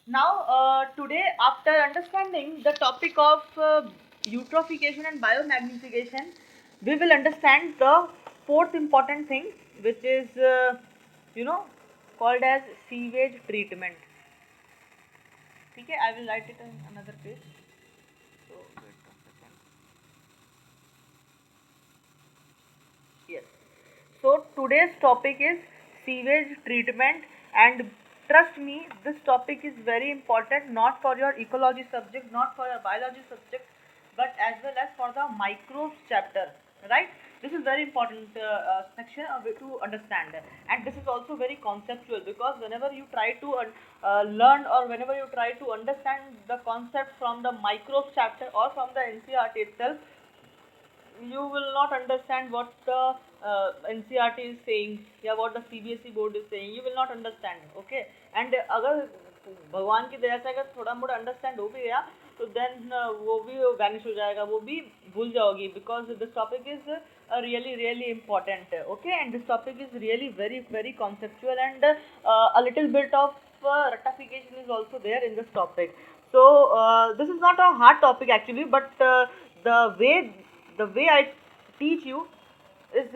Now, today, after understanding the topic of eutrophication and biomagnification, we will understand the fourth important thing, which is, you know, called as sewage treatment. Okay, I will write it on another page. So, wait a second. Yes. So today's topic is sewage treatment, and trust me, this topic is very important not for your ecology subject, not for your biology subject, but as well as for the microbes chapter. Right? This is very important section to understand, and this is also very conceptual because whenever you try to learn or whenever you try to understand the concept from the microbes chapter or from the NCERT itself, you will not understand what the NCERT is saying, या what the CBSE board is saying. You will not understand. Okay, and अगर भगवान की दया से अगर थोड़ा मोड़ा understand हो भी गया तो देन वो भी वैनिश हो जाएगा, वो भी भूल जाओगी, because this topic is really really important. Okay, and this topic is really very conceptual, and a little bit of rectification is also there in this topic. So this is not a hard topic actually, but the way the way I teach you is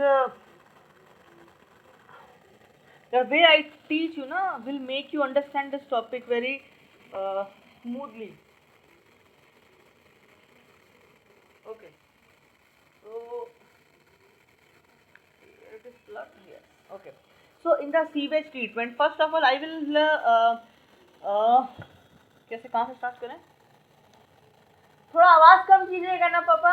the way I teach you na will make you understand this topic very smoothly. Okay, so it is plus here. Okay, so in the sewage treatment, first of all I will कैसे कहाँ से start करें? थोड़ा आवाज कम कीजिएगा ना पापा.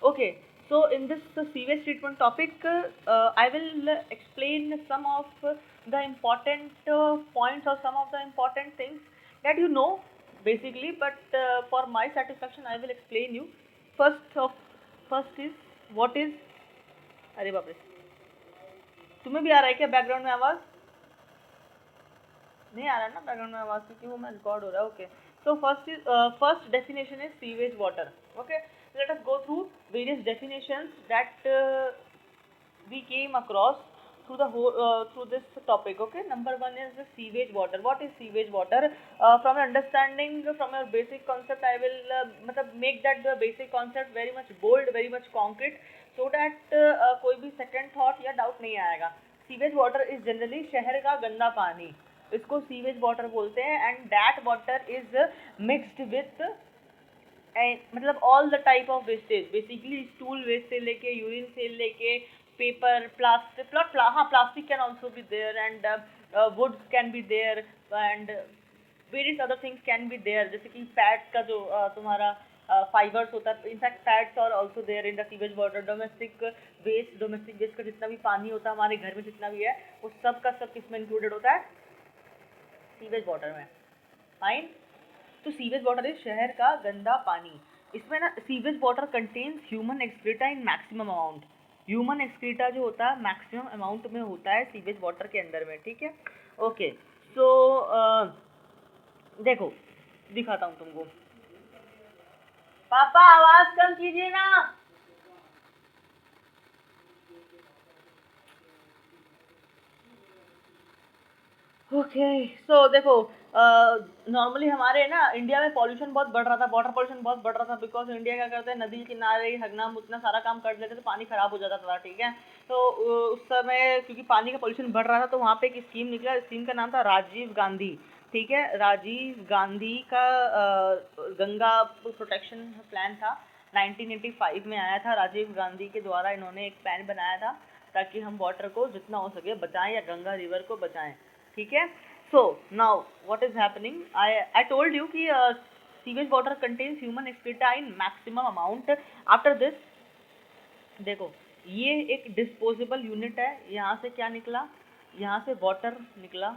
Okay, so in this sewage treatment topic, I will explain some of the important points or some of the important things that you know basically, but for my satisfaction, I will explain you. First of first is what is. अरे बाप रे, तुम्हें भी आ रहा है क्या background में आवाज? नहीं आ रहा ना बैकग्राउंड में आवाज, क्योंकि वो मैं रिकॉर्ड हो रहा है. Okay, so first definition is sewage water. Okay, let us go through various definitions that we came across through the whole through this topic. Okay, number one is the sewage water. What is sewage water? From understanding from your basic concept, I will make that the basic concept very much bold, very much concrete, so that कोई भी second thought या doubt नहीं आएगा. Sewage water is generally शहर का गंदा पानी, इसको सीवेज वाटर बोलते हैं, and that water is mixed with मतलब all the type of wastage, basically stool waste से लेके यूरिन से लेके पेपर, प्लास्टिक, हाँ plastic can also be there, and woods can be there, and various other things can be there, जैसे कि fat का जो तुम्हारा फाइबर्स होता है, in fact fats are also there in the sewage water. Domestic waste का जितना भी पानी होता है हमारे घर में जितना भी है, वो सब का सब किसमें इंक्लूडेड होता है? सीवेज वाटर में. फाइन. तो सीवेज वाटर इज शहर का गंदा पानी. इसमें ना sewage water contains human excreta in maximum amount. Human excreta जो होता है मैक्सिमम अमाउंट में होता है सीवेज वाटर के अंदर में. ठीक है. ओके, सो देखो दिखाता हूँ तुमको. पापा आवाज कम कीजिए ना. ओके, सो देखो नॉर्मली हमारे ना इंडिया में पॉल्यूशन बहुत बढ़ रहा था, वाटर पॉल्यूशन बहुत बढ़ रहा था, बिकॉज इंडिया क्या करते हैं, नदी किनारे हगना मुतना सारा काम कर लेते तो पानी खराब हो जाता था. ठीक है, तो उस समय क्योंकि पानी का पॉल्यूशन बढ़ रहा था तो वहाँ पे एक स्कीम निकला. स्कीम का नाम था राजीव गांधी. ठीक है, राजीव गांधी का गंगा प्रोटेक्शन प्लान था. 1985 में आया था. राजीव गांधी के द्वारा इन्होंने एक प्लान बनाया था ताकि हम वाटर को जितना हो सके बचाएं या गंगा रिवर को बचाएं. ठीक है. So now what is happening? I told you कि sewage water contains human excreta in maximum amount. After this देखो ये एक डिस्पोजेबल यूनिट है. यहाँ से क्या निकला? यहाँ से वाटर निकला.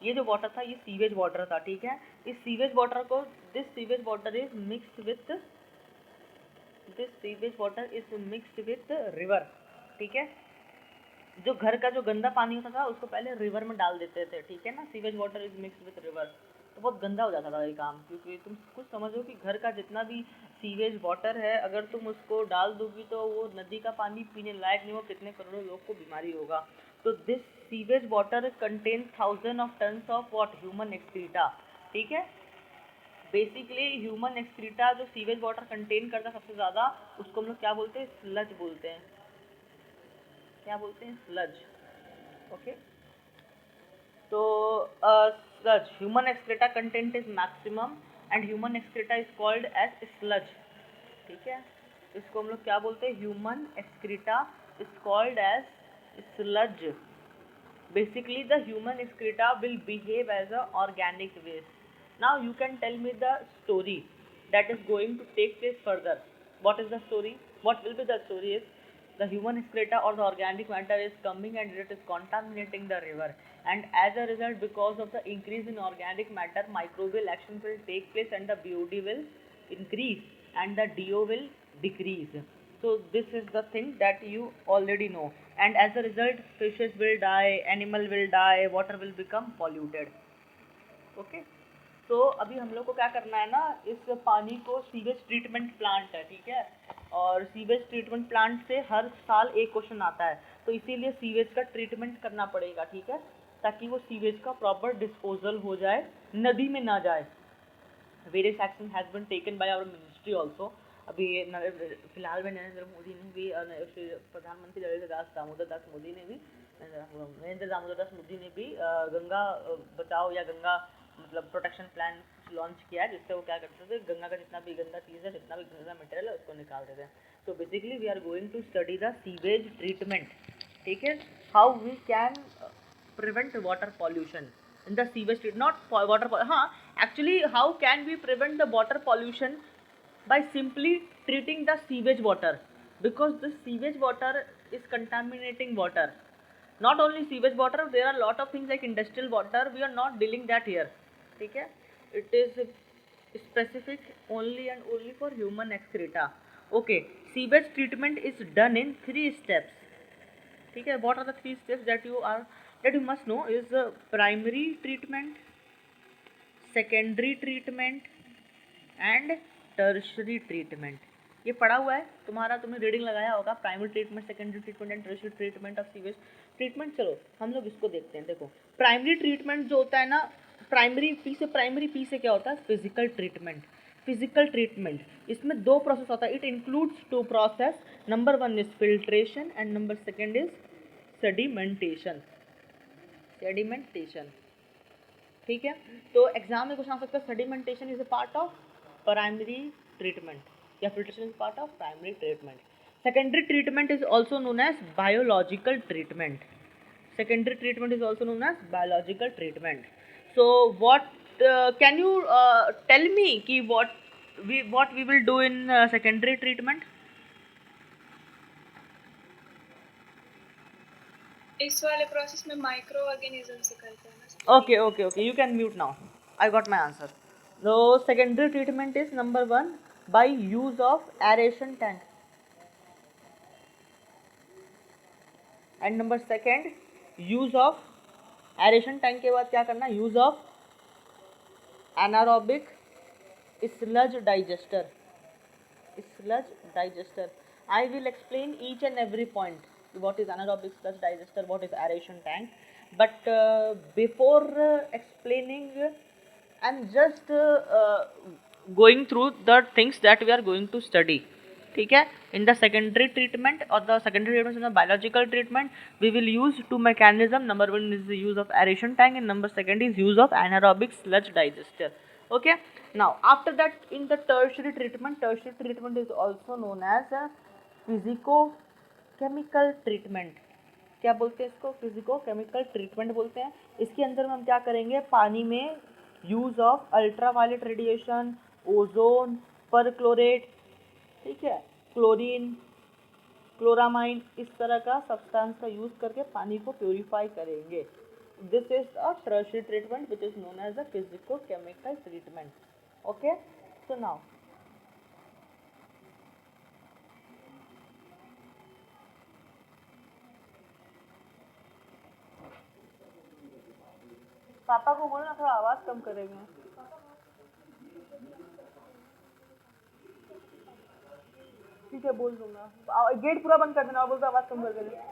ये जो वाटर था ये सीवेज वाटर था. ठीक है, इस सीवेज वाटर को this sewage water is mixed with river. ठीक है, जो घर का जो गंदा पानी होता था उसको पहले रिवर में डाल देते थे. ठीक है ना, sewage water is mixed with river. तो बहुत गंदा हो जाता था ये काम, क्योंकि तुम कुछ समझो कि घर का जितना भी सीवेज वाटर है, अगर तुम उसको डाल दोगी तो वो नदी का पानी पीने लायक नहीं, वो कितने करोड़ों लोग को बीमारी होगा। तो this sewage water contain thousand of tons of what, human excreta. ठीक है, बेसिकली ह्यूमन एक्सक्रीटा जो सीवेज वाटर कंटेन करता है सबसे ज़्यादा, उसको हम लोग क्या बोलते हैं, स्लज बोलते हैं। क्या बोलते हैं, स्लज। ओके, तो sludge, human excreta content is maximum and human excreta is called as sludge। ठीक है, इसको हम लोग क्या बोलते हैं, human excreta is called as sludge। Basically the human excreta will behave as a organic waste। Now you can tell me the story that is going to take place further. What is the story? What will be the story is, the human excreta or the organic matter is coming and it is contaminating the river, and as a result, because of the increase in organic matter, microbial action will take place and the BOD will increase and the DO will decrease। So this is the thing that you already know, and as a result fishes will die, animal will die, water will become polluted। Okay, तो अभी हम लोग को क्या करना है ना, इस पानी को सीवेज ट्रीटमेंट प्लांट है, ठीक है, और सीवेज ट्रीटमेंट प्लांट से हर साल एक क्वेश्चन आता है, तो इसीलिए सीवेज का ट्रीटमेंट करना पड़ेगा, ठीक है, ताकि वो सीवेज का प्रॉपर डिस्पोजल हो जाए, नदी में ना जाए। Various action has been taken by our ministry also. अभी फिलहाल में नरेंद्र मोदी ने भी, प्रधानमंत्री दामोदर दास मोदी ने भी, नरेंद्र दामोदर दास मोदी ने भी गंगा बचाओ या गंगा मतलब प्रोटेक्शन प्लान लॉन्च किया है, जिससे वो क्या करते थे, गंगा का जितना भी गंदा चीज़ है, जितना भी गंदा मटेरियल है, उसको निकाल देते हैं। तो basically we are going to study the sewage treatment. ठीक है, how we can prevent water pollution in the sewage treat, not water actually how can we prevent the water pollution? By simply treating the sewage water, because the sewage water is contaminating water. Not only sewage water, there are lot of things like industrial water, we are not dealing that here। ठीक है, it is specific only and only for human excreta। okay, sewage treatment is done in 3 steps। ठीक है, what are the 3 steps that you must know is primary treatment, secondary treatment and tertiary treatment। ये पढ़ा हुआ है तुम्हारा, तुमने reading लगाया होगा, primary treatment, secondary treatment and tertiary treatment of sewage treatment. चलो हम लोग इसको देखते हैं। देखो, प्राइमरी ट्रीटमेंट जो होता है ना, प्राइमरी पी से क्या होता है, फिजिकल ट्रीटमेंट। फिजिकल ट्रीटमेंट, इसमें 2 प्रोसेस होता है, it includes 2 process. Number 1 is filtration and number 2 is sedimentation. ठीक है, तो एग्जाम में क्वेश्चन आ सकता है, sedimentation is a part of primary treatment या filtration is part of primary treatment. Secondary treatment is also known as biological treatment. secondary treatment is also known as biological treatment। so what can you tell me ki what we will do in secondary treatment? इस वाले process में micro organism से करते हैं ना। okay, you can mute now, I got my answer। so secondary treatment is number 1 by use of aeration tank, and number 2 use of aeration tank के बाद क्या करना, use of anaerobic sludge digester. I will explain each and every point, what is anaerobic sludge digester, what is aeration tank, but before explaining I'm just going through the things that we are going to study। ठीक है, in the secondary treatment और the secondary treatment in the biological treatment we will use 2 mechanism। Number 1 is the use of aeration tank and number 2 is use of anaerobic sludge digester। okay, now after that in the tertiary treatment is also known as physico chemical treatment। क्या बोलते हैं इसको, physico chemical treatment बोलते हैं। इसके अंदर में हम क्या करेंगे, पानी में use of ultraviolet radiation, ozone, perchlorate, ठीक है, क्लोरीन, क्लोरामाइन, इस तरह का सब्सटेंस का यूज करके पानी को प्योरीफाई करेंगे। This is a tertiary treatment which is known as a physico chemical treatment. Okay, so now पापा को बोलना थोड़ा आवाज कम करेंगे। ठीक है बोल दूंगा, गेट पूरा बंद कर देना और बोलते आवाज़ कम कर देना।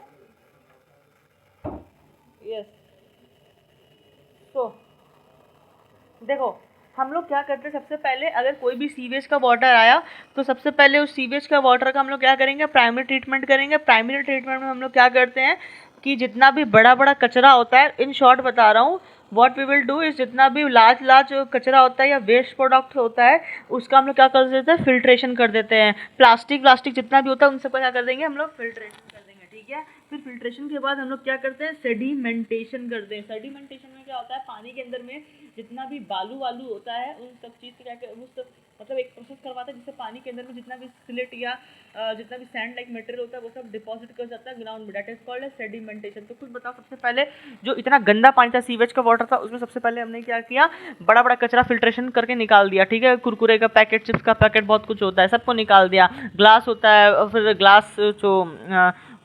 यस तो देखो हम लोग क्या करते हैं, सबसे पहले अगर कोई भी सीवेज का वाटर आया तो सबसे पहले उस सीवेज का वाटर का हम लोग क्या करेंगे, प्राइमरी ट्रीटमेंट करेंगे। प्राइमरी ट्रीटमेंट में हम लोग क्या करते हैं कि जितना भी बड़ा बड़ा कचरा होता है, इन शॉर्ट बता रहा हूँ, what we will do is जितना भी लार्ज कचरा होता है या वेस्ट प्रोडक्ट होता है उसका हम लोग क्या कर देते हैं, फिल्ट्रेशन कर देते हैं। प्लास्टिक जितना भी होता है उन सबका क्या कर देंगे हम लोग, फिल्ट्रेशन कर देंगे। ठीक है, फिर फिल्ट्रेशन के बाद हम लोग क्या करते हैं, सेडिमेंटेशन करते हैं। सेडिमेंटेशन में क्या होता है, पानी के अंदर में जितना भी बालू वालू होता है उन सब चीज़ से क्या उस मतलब एक प्रोसेस करवाता है जिससे पानी के अंदर में जितना भी सिलेट या जितना भी सैंड लाइक मटेरियल होता है वो सब डिपॉजिट कर जाता है ग्राउंड में, दैट इज कॉल्ड सेडिमेंटेशन। तो कुछ बताओ, सबसे पहले जो इतना गंदा पानी था, सीवेज का वाटर था, उसमें सबसे पहले हमने क्या किया, बड़ा बड़ा कचरा फिल्ट्रेशन करके निकाल दिया। ठीक है, कुरकुरे का पैकेट, चिप्स का पैकेट, बहुत कुछ होता है, सबको निकाल दिया। ग्लास होता है और फिर ग्लास जो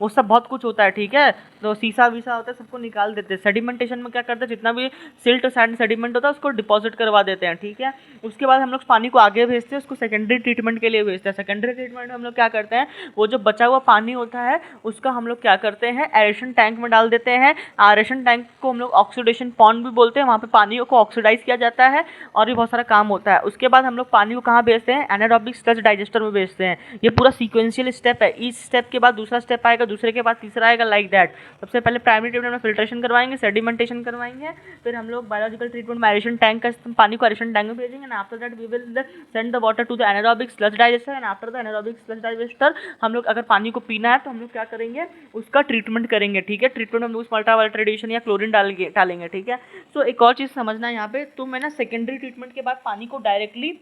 वो सब बहुत कुछ होता है। ठीक है, तो शीशा वीसा होता है, सबको निकाल देते हैं। सेडिमेंटेशन में क्या करते हैं, जितना भी सिल्ट और सैंड सेडिमेंट होता है उसको डिपॉजिट करवा देते हैं। ठीक है, उसके बाद हम लोग पानी को आगे भेजते हैं, उसको सेकेंडरी ट्रीटमेंट के लिए भेजते हैं। सेकेंडरी ट्रीटमेंट में हम लोग क्या करते हैं, वो जो बचा हुआ पानी होता है उसका हम लोग क्या करते हैं, एरेशन टैंक में डाल देते हैं। एरेशन टैंक को हम लोग ऑक्सीडेशन पॉन्ड भी बोलते हैं, वहाँ पे पानी को ऑक्सीडाइज किया जाता है और भी बहुत सारा काम होता है। उसके बाद हम लोग पानी को कहाँ भेजते हैं, एनारोबिक स्लज डाइजेस्टर में भेजते हैं। ये पूरा सीक्वेंशियल स्टेप है, इस स्टेप के बाद दूसरा स्टेप आएगा, दूसरे के बाद तीसरा आएगा, लाइक दैट। सबसे पहले प्राइमरी ट्रीटमेंट में फिल्ट्रेशन करवाएंगे, सेडिमेंटेशन करवाएंगे, फिर हम लोग बायोलॉजिकल ट्रीटमेंट में एरेशन टैंक का पानी को एरेशन टैंक में भेजेंगे, and after that we will send the water to the anaerobic sludge digester, and after the anaerobic sludge digester हम लोग अगर पानी को पीना है तो हम लोग क्या करेंगे, उसका ट्रीटमेंट करेंगे। ठीक है, ट्रीटमेंट में हम लोग अल्ट्रावायलेट रेडिएशन या क्लोरीन डालेंगे। ठीक है, सो एक और चीज़ समझना है यहाँ पे, तुम है ना सेकेंडरी ट्रीटमेंट के बाद पानी को डायरेक्टली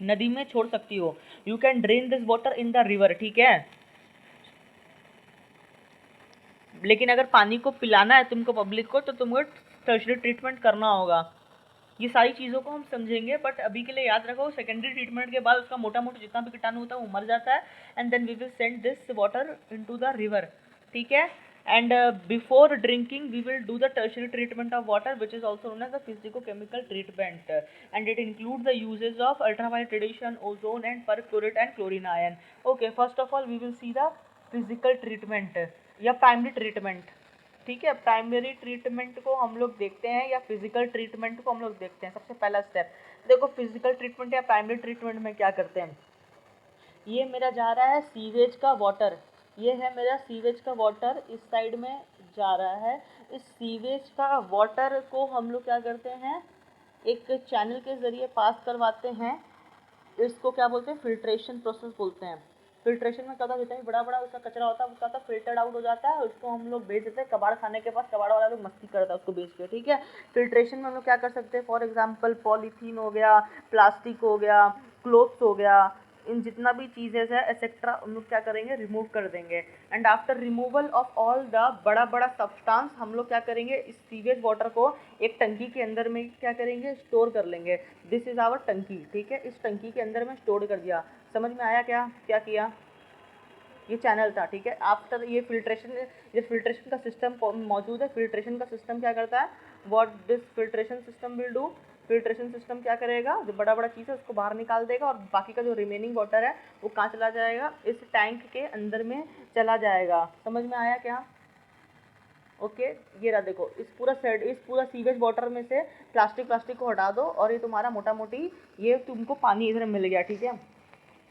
नदी में छोड़ सकती हो, you can drain this water in the river. ठीक है, लेकिन अगर पानी को पिलाना है तुमको पब्लिक को तो तुमको टर्शरी ट्रीटमेंट करना होगा। ये सारी चीज़ों को हम समझेंगे, बट अभी के लिए याद रखो, सेकेंडरी ट्रीटमेंट के बाद उसका मोटा मोटा जितना भी कीटाणु होता है वो मर जाता है, and then we will send this water into the river. ठीक है, and before drinking we will do the tertiary treatment of water, which is also known as the physicochemical treatment, and it includes the uses of ultraviolet radiation, ozone and perchlorate and chlorine ion. Okay, first of all we will see the physical treatment या primary treatment. ठीक है, primary treatment को हम लोग देखते हैं या physical treatment को हम लोग देखते हैं। सबसे पहला स्टेप देखो, फिजिकल ट्रीटमेंट या प्राइमरी ट्रीटमेंट में क्या करते हैं, ये मेरा जा रहा है सीवेज का वाटर, ये है मेरा सीवेज का वाटर, इस साइड में जा रहा है। इस सीवेज का वाटर को हम लोग क्या करते हैं, एक चैनल के ज़रिए पास करवाते हैं, इसको क्या बोलते हैं, फिल्ट्रेशन प्रोसेस बोलते हैं। फिल्ट्रेशन में क्या होता है, जितना भी बड़ा बड़ा उसका कचरा होता है वो क्या होता है, फिल्टर्ड आउट हो जाता है, उसको हम लोग भेज देते हैं कबाड़ खाने के पास, कबाड़ वाला लोग मस्ती करता है उसको बेच के। ठीक है, फिल्ट्रेशन में हम लोग क्या कर सकते हैं, फॉर एग्जांपल पॉलीथीन हो गया, प्लास्टिक हो गया, क्लोथ्स हो गया, इन जितना भी चीज़ें है एक्सेट्रा हम लोग क्या करेंगे, रिमूव कर देंगे। And after removal of all the बड़ा बड़ा सब्सटेंस हम लोग क्या करेंगे, इस सीवेज वाटर को एक टंकी के अंदर में क्या करेंगे, स्टोर कर लेंगे। दिस इज़ आवर टंकी। ठीक है, इस टंकी के अंदर में स्टोर कर दिया। समझ में आया क्या क्या किया, ये चैनल था। ठीक है, आफ्टर ये फिल्ट्रेशन का सिस्टम मौजूद है। फिल्ट्रेशन का सिस्टम क्या करता है, what this filtration system will do, filtration system क्या करेगा, जो बड़ा बड़ा चीज़ है उसको बाहर निकाल देगा और बाकी का जो रिमेनिंग वाटर है वो कहाँ चला जाएगा, इस टैंक के अंदर में चला जाएगा। समझ में आया क्या, ओके। ये रहा देखो, इस पूरा सीवेज वाटर में से प्लास्टिक को हटा दो और ये तुम्हारा मोटा मोटी ये तुमको पानी इधर मिल गया। ठीक है,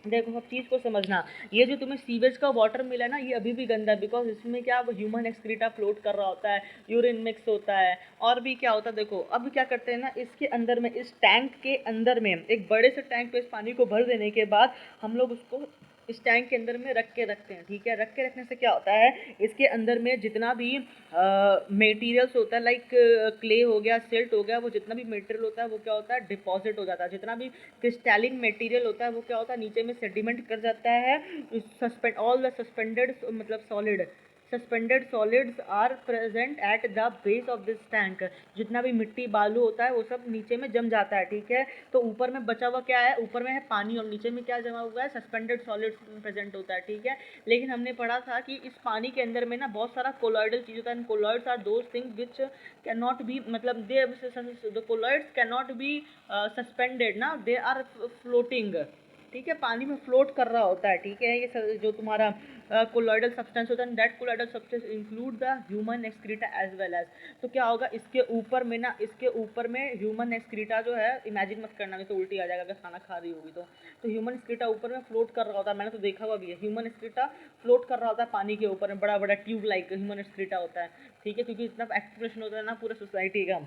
देखो सब चीज़ को समझना, ये जो तुम्हें सीवेज का वाटर मिला ना ये अभी भी गंदा है, बिकॉज इसमें क्या ह्यूमन एक्सक्रीटा फ्लोट कर रहा होता है, यूरिन मिक्स होता है और भी क्या होता है। देखो अब क्या करते हैं ना, इसके अंदर में, इस टैंक के अंदर में, एक बड़े से टैंक पे इस पानी को भर देने के बाद हम लोग उसको इस टैंक के अंदर में रख के रखते हैं। ठीक है, रख के रखने से क्या होता है, इसके अंदर में जितना भी मटेरियल्स होता है, लाइक क्ले हो गया, सिल्ट हो गया, वो जितना भी मटेरियल होता है वो क्या होता है, डिपॉजिट हो जाता है। जितना भी क्रिस्टैलिन मटेरियल होता है वो क्या होता है, नीचे में सेडिमेंट कर जाता है। ऑल द सस्पेंडेड मतलब suspended solids are present at the base of this tank. जितना भी मिट्टी बालू होता है वो सब नीचे में जम जाता है। ठीक है, तो ऊपर में बचा हुआ क्या है, ऊपर में है पानी और नीचे में क्या जमा हुआ है, सस्पेंडेड सॉलिड्स प्रेजेंट होता है। ठीक है, लेकिन हमने पढ़ा था कि इस पानी के अंदर में ना बहुत सारा कोलॉइडल चीज होता है। Colloids are those things which can not be, मतलब the colloids can not be suspended ना, दे आर फ्लोटिंग। ठीक है, पानी में फ्लोट कर रहा होता है, ठीक है। ये जो तुम्हारा कोलॉइडल सब्सटेंस होता है, that colloidal substance include the human excreta as well as. तो क्या होगा, इसके ऊपर में ना, इसके ऊपर में ह्यूमन एक्सक्रीटा जो है, इमेजिन मत करना, तो उल्टी आ जाएगा अगर खाना खा रही होगी तो ह्यूमन एक्सक्रीटा ऊपर में फ्लोट कर रहा होता है। मैंने तो देखा हुआ भी है, ह्यूमन एक्सक्रीटा फ्लोट कर रहा होता है पानी के ऊपर में, बड़ा बड़ा ट्यूब लाइक ह्यूमन एक्सक्रीटा होता है, ठीक है, क्योंकि इतना एक्सप्रेशन होता है ना पूरे सोसाइटी का।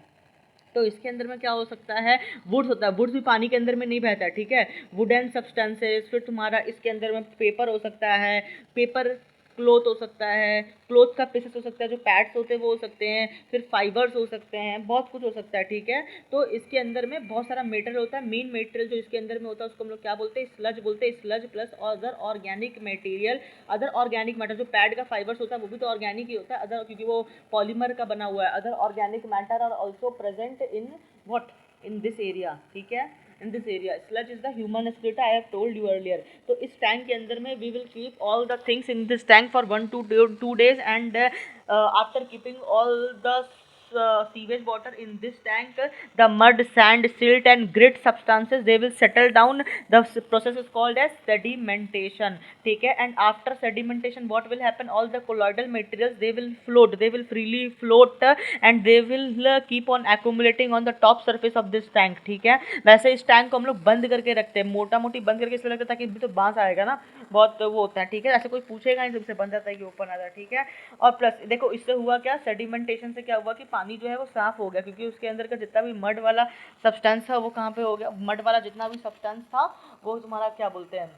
तो इसके अंदर में क्या हो सकता है, वुड्स होता है, वुड्स भी पानी के अंदर में नहीं बहता है, ठीक है। वुडन सब्सटेंसेस, फिर तुम्हारा इसके अंदर में पेपर हो सकता है, पेपर क्लोथ हो सकता है, क्लोथ का पीसेस हो सकता है, जो पैड्स होते हैं वो हो सकते हैं, फिर फाइबर्स हो सकते हैं, बहुत कुछ हो सकता है, ठीक है। तो इसके अंदर में बहुत सारा मेटेरियल होता है। मेन मेटेरियल जो इसके अंदर में होता है उसको हम लोग क्या बोलते हैं, स्लज बोलते हैं। Sludge plus other organic material, other organic matter, जो पैड का फाइबर्स होता है वो भी तो ऑर्गेनिक ही होता है, अदर, क्योंकि वो पॉलीमर का बना हुआ है। Other organic matter are also present in what, in this area, ठीक है, in this area. Sludge is the human excreta, I have told you earlier. तो इस टैंक के अंदर में we will keep all the things in this tank for 1 to 2 days, and after keeping all the sewage water in this tank, the mud, sand, silt and grit substances, they will settle down. The process is called as sedimentation, ठीक है। And after sedimentation what will happen, all the colloidal materials, they will float, they will freely float, and they will keep on accumulating on the top surface of this tank, ठीक है। वैसे इस tank को हम लोग बंद करके रखते हैं, मोटा मोटी बंद करके इसलिए रखते हैं ताकि तो बांस आएगा ना, बहुत वो होता है, ठीक है। ऐसे कोई पूछेगा नहीं तुमसे बंद आता है कि ओपन आता है, ठीक है। और प्लस देखो इससे हुआ क्या, सेडिमेंटेशन से क्या हुआ कि पानी जो है वो साफ हो गया, क्योंकि उसके अंदर का जितना भी मड वाला सब्सटेंस था वो कहाँ पे हो गया, मड वाला जितना भी सब्सटेंस था वो तुम्हारा क्या बोलते हैं,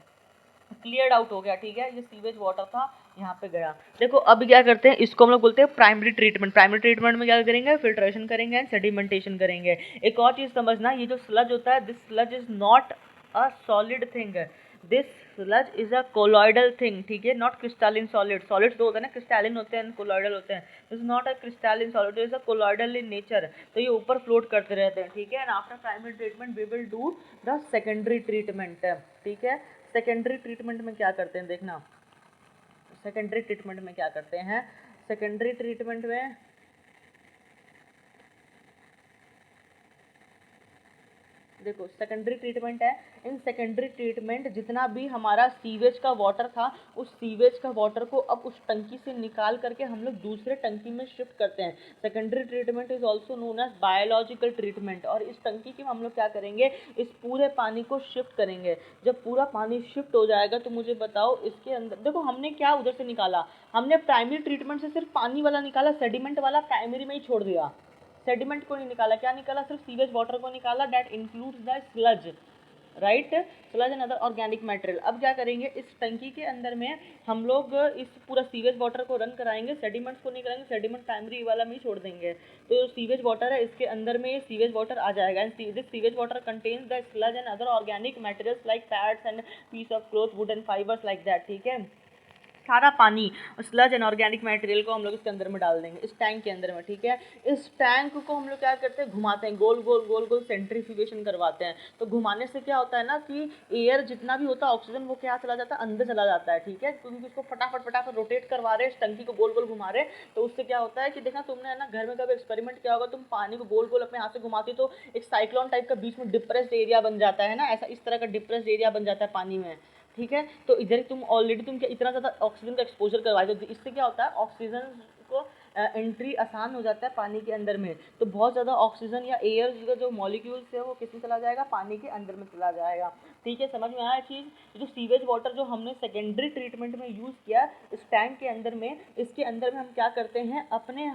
क्लियर्ड आउट हो गया, ठीक है। ये सीवेज वाटर था यहाँ पे गया। देखो अब क्या करते हैं, इसको हम लोग बोलते हैं प्राइमरी ट्रीटमेंट। प्राइमरी ट्रीटमेंट में क्या करेंगे, फिल्ट्रेशन करेंगे एंड सेडिमेंटेशन करेंगे। एक और चीज़ समझना, ये जो स्लज होता है, this sludge is not a solid thing, this sludge is a colloidal thing, ठीक है, नॉट क्रिस्टलिन सॉलिड। सॉलिड्स दो होते हैं ना, क्रिस्टलिन होते हैं, कोलॉइडल होते हैं। This is not a crystalline solid, is a colloidal in nature. तो ये ऊपर फ्लोट करते रहते हैं, ठीक है। And after primary treatment we will do the secondary treatment, ठीक है। सेकेंडरी ट्रीटमेंट में क्या करते हैं, देखना सेकेंडरी ट्रीटमेंट में क्या करते हैं। सेकेंडरी ट्रीटमेंट में देखो सेकेंडरी ट्रीटमेंट है, इन सेकेंडरी ट्रीटमेंट जितना भी हमारा सीवेज का वाटर था, उस सीवेज का वाटर को अब उस टंकी से निकाल करके हम लोग दूसरे टंकी में शिफ्ट करते हैं। Secondary treatment is also known as biological treatment. और इस टंकी के हम लोग क्या करेंगे, इस पूरे पानी को शिफ्ट करेंगे। जब पूरा पानी शिफ्ट हो जाएगा तो मुझे बताओ इसके अंदर, देखो हमने क्या उधर से निकाला, हमने प्राइमरी ट्रीटमेंट से सिर्फ पानी वाला निकाला, सेडिमेंट वाला प्राइमरी में ही छोड़ दिया। सेडिमेंट को नहीं निकाला, क्या निकाला, सिर्फ सीवेज वाटर को निकाला, that includes the sludge, right, sludge and other organic material. अब क्या करेंगे, इस टंकी के अंदर में हम लोग इस पूरा सीवेज वाटर को रन कराएंगे, सेडिमेंट्स को नहीं कराएंगे, सेडिमेंट प्राइमरी वाला में ही छोड़ देंगे। तो जो सीवेज वाटर है इसके अंदर में ये सीवेज वाटर आ जाएगा, and this sewage water contains the sludge and other organic materials like pads and piece of cloth, wood and fibres like that, ठीक है। सारा पानी स्लज एंड ऑर्गेनिक मटेरियल को हम लोग इसके अंदर में डाल देंगे, इस टैंक के अंदर में, ठीक है। इस टैंक को हम लोग क्या करते हैं, घुमाते हैं, गोल गोल गोल गोल सेंट्रीफ्यूगेशन करवाते हैं। तो घुमाने से क्या होता है ना कि एयर जितना भी होता है, ऑक्सीजन, वो क्या चला जाता है, अंदर चला जाता है, ठीक है। क्योंकि इसको फटाफट फटाफट रोटेट करवा रहे हैं, इस टंकी को गोल गोल घुमा रहे हैं, तो उससे क्या होता है कि देखना तुमने है ना घर में कभी एक्सपेरिमेंट किया होगा, तुम पानी को गोल गोल अपने हाथ से घुमाती तो एक साइक्लोन टाइप का बीच में डिप्रेस्ड एरिया बन जाता है ना, ऐसा इस तरह का डिप्रेस्ड एरिया बन जाता है पानी में, ठीक है। तो इधर तुम ऑलरेडी तुम क्या इतना ज़्यादा ऑक्सीजन का एक्सपोजर करवाए, तो इससे क्या होता है, ऑक्सीजन को एंट्री आसान हो जाता है पानी के अंदर में। तो बहुत ज़्यादा ऑक्सीजन या एयर का जो मॉलिक्यूल्स है वो किसमें चला जाएगा, पानी के अंदर में चला जाएगा, ठीक है। समझ में आया चीज़। जो सीवेज वाटर जो हमने सेकेंडरी ट्रीटमेंट में यूज़ किया इस टैंक के अंदर में, इसके अंदर में हम क्या करते हैं, अपने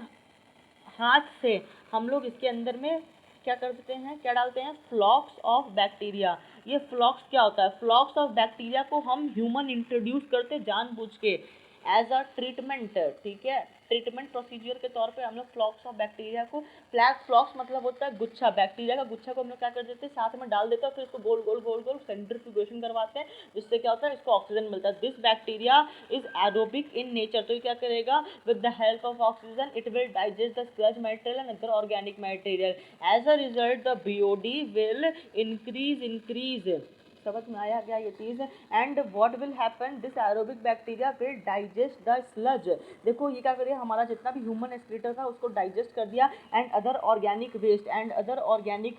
हाथ से हम लोग इसके अंदर में क्या कर देते हैं, क्या डालते हैं, फ्लॉक्स ऑफ बैक्टीरिया। ये फ्लॉक्स क्या होता है, फ्लॉक्स ऑफ बैक्टीरिया को हम ह्यूमन इंट्रोड्यूस करते जानबूझ के एज अ ट्रीटमेंट, ठीक है। ट्रीटमेंट प्रोसीजर के तौर पे हम लोग फ्लॉक्स ऑफ बैक्टीरिया को, फ्लॉक्स मतलब होता है गुच्छा, बैक्टीरिया का गुच्छा को हम लोग क्या कर देते हैं, साथ में डाल देते हैं, फिर इसको गोल गोल गोल गोल सेंट्रीफ्यूगेशन करवाते हैं, जिससे क्या होता है, इसको ऑक्सीजन मिलता है। This bacteria is aerobic in nature. तो ये क्या करेगा, with the help of oxygen it will digest the sludge material and other organic material. As a result the BOD will increase समझ में आया क्या ये चीज़? And what will happen, this aerobic bacteria will digest the sludge. देखो ये क्या करिए, हमारा जितना भी ह्यूमन एक्सक्रीटर था उसको डाइजेस्ट कर दिया, एंड अदर ऑर्गेनिक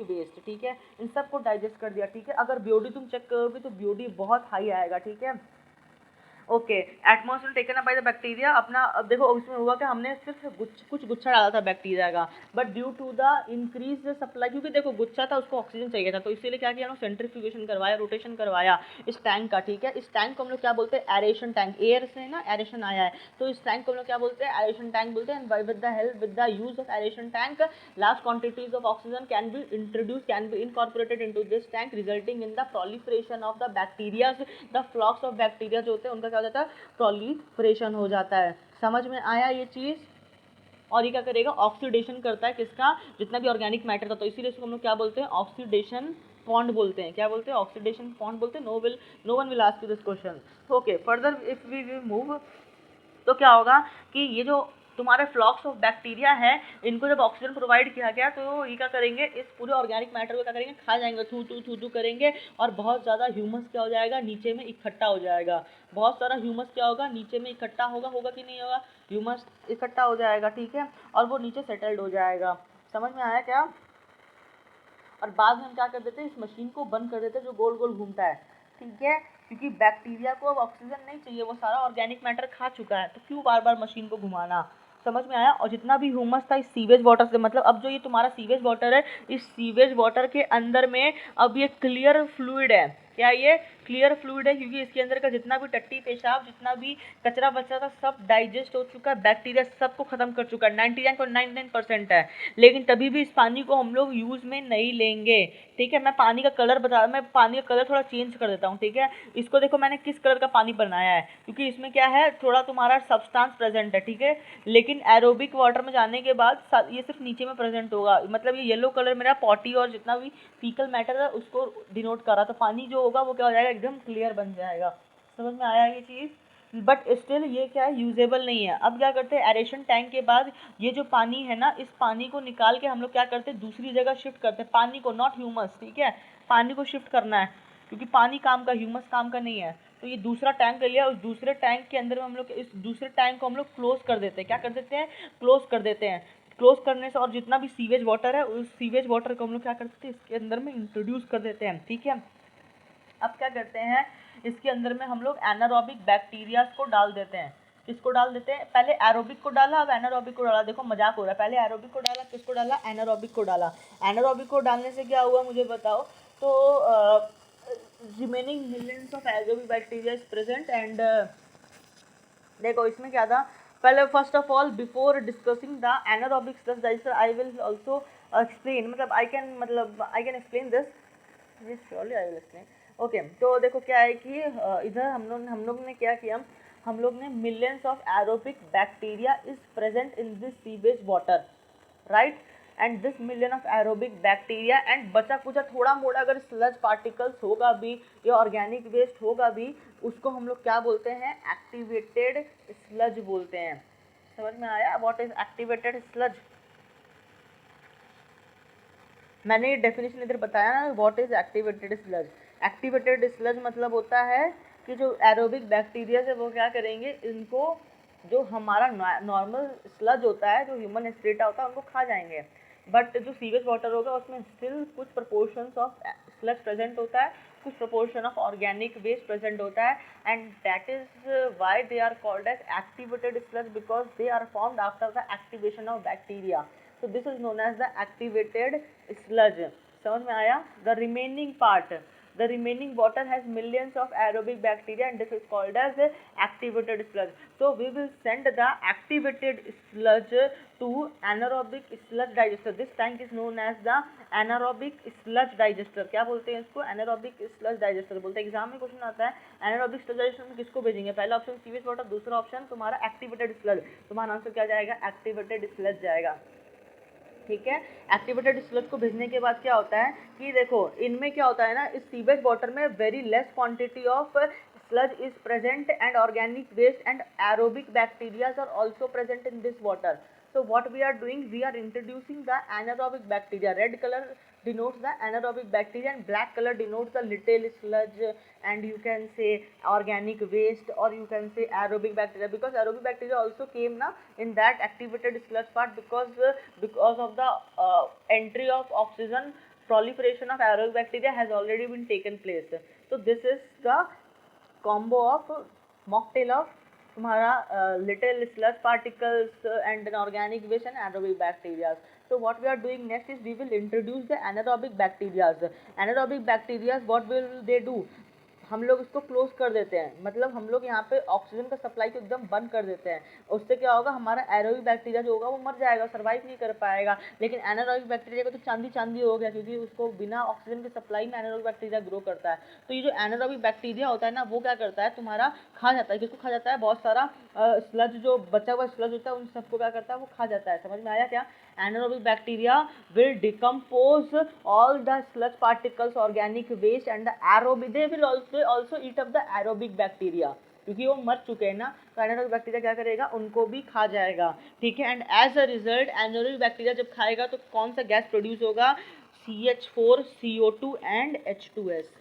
वेस्ट, ठीक है, इन सब को डाइजेस्ट कर दिया, ठीक है। अगर बीओडी तुम चेक करोगे तो बीओडी बहुत हाई आएगा, ठीक है। Okay, atmosphere taken up by the bacteria, अपना अब देखो उसमें हुआ कि हमने सिर्फ कुछ गुच्छा डाला था बैक्टीरिया का, but due to the increase supply, क्योंकि देखो गुच्छा था उसको ऑक्सीजन चाहिए था, तो इसीलिए क्या किया, सेंट्रीफ्यूगेशन करवाया, रोटेशन करवाया इस टैंक का, ठीक है। इस टैंक को हम लोग क्या बोलते हैं, एरेशन टैंक, एयर से ना एरेशन आया है, तो इस टैंक को हम लोग क्या बोलते हैं, एरेशन टैंक बोलते हैं। With the help, with the use of aeration tank, large quantities of oxygen can be introduce, can be incorporated into this tank, resulting in the proliferation of the bacteria, the flocks of bacteria जो होते हैं उनका क्या हो जाता है, proliferation हो जाता है। समझ में आया ये चीज़? और ये क्या करेगा, ऑक्सीडेशन करता है किसका, जितना भी ऑर्गेनिक मैटर था, तो इसीलिए इसको हम लोग क्या बोलते हैं, ऑक्सीडेशन पॉन्ड बोलते हैं। क्या बोलते हैं, ऑक्सीडेशन पॉन्ड बोलते हैं। No one will ask you this question. Okay, further if we move, तो क्या होगा कि ये जो तुम्हारे फ्लॉक्स ऑफ बैक्टीरिया है, इनको जब ऑक्सीजन प्रोवाइड किया गया तो ये क्या करेंगे, इस पूरे ऑर्गेनिक मैटर को क्या करेंगे, खा जाएंगे, थू करेंगे, और बहुत ज़्यादा ह्यूमस क्या हो जाएगा, नीचे में इकट्ठा हो जाएगा। बहुत सारा ह्यूमस क्या होगा, नीचे में इकट्ठा होगा कि नहीं होगा, ह्यूमस इकट्ठा हो जाएगा, ठीक है, और वो नीचे सेटल्ड हो जाएगा। समझ में आया क्या? और बाद में हम क्या कर देते हैं, इस मशीन को बंद कर देते हैं जो गोल गोल घूमता है, ठीक है, क्योंकि बैक्टीरिया को अब ऑक्सीजन नहीं चाहिए, वो सारा ऑर्गेनिक मैटर खा चुका है, तो क्यों बार बार मशीन को घुमाना। समझ में आया? और जितना भी ह्यूमस था इस सीवेज वाटर से, मतलब अब जो ये तुम्हारा सीवेज वाटर है, इस सीवेज वाटर के अंदर में अब ये क्लियर फ्लूइड है। क्या ये क्लियर फ्लूइड है, क्योंकि इसके अंदर का जितना भी टट्टी पेशाब, जितना भी कचरा बचा था, सब डाइजेस्ट हो चुका है, बैक्टीरिया सबको खत्म कर चुका है, 99.99% है। लेकिन तभी भी इस पानी को हम लोग यूज में नहीं लेंगे, ठीक है। मैं पानी का कलर थोड़ा चेंज कर देता हूँ, ठीक है। इसको देखो मैंने किस कलर का पानी बनाया है, क्योंकि इसमें क्या है, थोड़ा तुम्हारा सब्सटेंस प्रेजेंट है, ठीक है। लेकिन एरोबिक वाटर में जाने के बाद ये सिर्फ नीचे में प्रेजेंट होगा, मतलब ये येलो कलर मेरा पॉटी और जितना भी फीकल मैटर है उसको डिनोट कर रहा, तो पानी जो होगा वो क्या हो जाएगा, एकदम क्लियर बन जाएगा। समझ में आया ये चीज़? बट स्टिल ये क्या है, यूजेबल नहीं है। अब क्या करते हैं, एरेशन टैंक के बाद ये जो पानी है ना, इस पानी को निकाल के हम लोग क्या करते हैं, दूसरी जगह शिफ्ट करते हैं पानी को, नॉट ह्यूमस, ठीक है। पानी को शिफ्ट करना है, क्योंकि पानी काम का, ह्यूमस काम का नहीं है। तो ये दूसरा टैंक ले लिया, उस दूसरे टैंक के अंदर में हम लोग इस दूसरे टैंक को हम लोग क्लोज कर देते हैं। क्या कर देते हैं, क्लोज कर देते हैं। क्लोज करने से और जितना भी सीवेज वाटर है, उस सीवेज वाटर को हम लोग क्या करते हैं, इसके अंदर में इंट्रोड्यूस कर देते हैं, ठीक है। अब क्या करते हैं, इसके अंदर में हम लोग एनारोबिक बैक्टीरिया को डाल देते हैं। किसको डाल देते हैं, पहले एरोबिक को डाला, अब एनारोबिक को डाला। देखो मजाक हो रहा है, पहले एरोबिक को डाला, किसको डाला, एनारोबिक को डाला। एनारोबिक को डालने से क्या हुआ मुझे बताओ, तो remaining millions of aerobic bacteria is present, and देखो इसमें क्या था, पहले first of all before discussing the anaerobic stress digester I will also explain, मतलब I can explain this, surely I will explain. Okay, तो देखो क्या है कि इधर हम लोग ने क्या किया, हम लोग ने millions of aerobic bacteria is present in this sewage water, right, and this million of aerobic bacteria, and बचा कुचा थोड़ा मोड़ा अगर स्लज पार्टिकल्स होगा भी या ऑर्गेनिक वेस्ट होगा भी, उसको हम लोग क्या बोलते हैं, एक्टिवेटेड स्लज बोलते हैं। समझ में आया व्हाट इज एक्टिवेटेड स्लज? मैंने ये डेफिनेशन इधर बताया ना, what is activated sludge. Activated sludge मतलब होता है कि जो एरोबिक बैक्टीरिया है वो क्या करेंगे, इनको जो हमारा नॉर्मल स्लज होता है, जो ह्यूमन एक्सक्रीटा होता है, उनको खा जाएंगे। बट जो सीवेज वाटर होगा उसमें स्टिल कुछ प्रपोर्शंस ऑफ स्लज प्रेजेंट होता है, कुछ proportion of organic waste present होता है, and that is why they are called as activated sludge, because they are formed after the activation of bacteria. So this is known as the activated sludge. समझ में आया? The remaining water has millions of aerobic bacteria, and this is called as activated sludge. So we will send the activated sludge to anaerobic sludge digester. This tank is known as the anaerobic sludge digester. क्या बोलते हैं इसको? anaerobic sludge digester बोलते हैं। Exam में question आता है anaerobic sludge digester में किसको भेजेंगे? पहला ऑप्शन सीवेज वाटर, दूसरा ऑप्शन तुम्हारा एक्टिवेटेड स्लज। तुम्हारा आंसर क्या जाएगा? एक्टिवेटेड स्लज जाएगा, ठीक है। एक्टिवेटेड स्लज को भेजने के बाद क्या होता है कि देखो इनमें क्या होता है ना, इस सीवेज वाटर में very less quantity of sludge is present and organic waste and aerobic bacteria are also present in this water. So what we are doing, we are introducing the anaerobic bacteria. Red color denotes the anaerobic bacteria and black color denotes the little sludge, and you can say organic waste, or you can say aerobic bacteria, because aerobic bacteria also came na in that activated sludge part, because of the entry of oxygen, proliferation of aerobic bacteria has already been taken place. So this is the combo of mocktail of तुम्हारा little sludge particles and an organic waste and anaerobic bacteria. So what we are doing next is we will introduce the anaerobic bacteria. Anaerobic bacteria, what will they do? हम लोग इसको close कर देते हैं, मतलब हम लोग यहाँ पे ऑक्सीजन का सप्लाई को एकदम बंद कर देते हैं. उससे क्या होगा, हमारा एरोबिक बैक्टीरिया जो होगा वो मर जाएगा, सर्वाइव नहीं कर पाएगा. लेकिन एनारोबिक बैक्टीरिया का तो चांदी चांदी हो गया, क्योंकि उसको बिना ऑक्सीजन के सप्लाई में एनारोबिक बैक्टीरिया ग्रो करता है. तो ये जो एनारोबिक बैक्टीरिया होता है ना, वो क्या करता है, तुम्हारा खा जाता है. किसको खा जाता है? बहुत सारा स्लज, जो बचा हुआ स्लज होता है उन सबको क्या करता है, वो खा जाता है. समझ में आया क्या? Anaerobic bacteria will decompose all the sludge particles, organic waste, and the aerobic, they will also eat up the aerobic bacteria, क्योंकि वो मर चुके हैं ना. तो एनारोबिक बैक्टीरिया क्या करेगा, उनको भी खा जाएगा. ठीक है. And as a result anaerobic bacteria जब खाएगा तो कौन सा गैस प्रोड्यूस होगा? CH4, CO2 and H2S.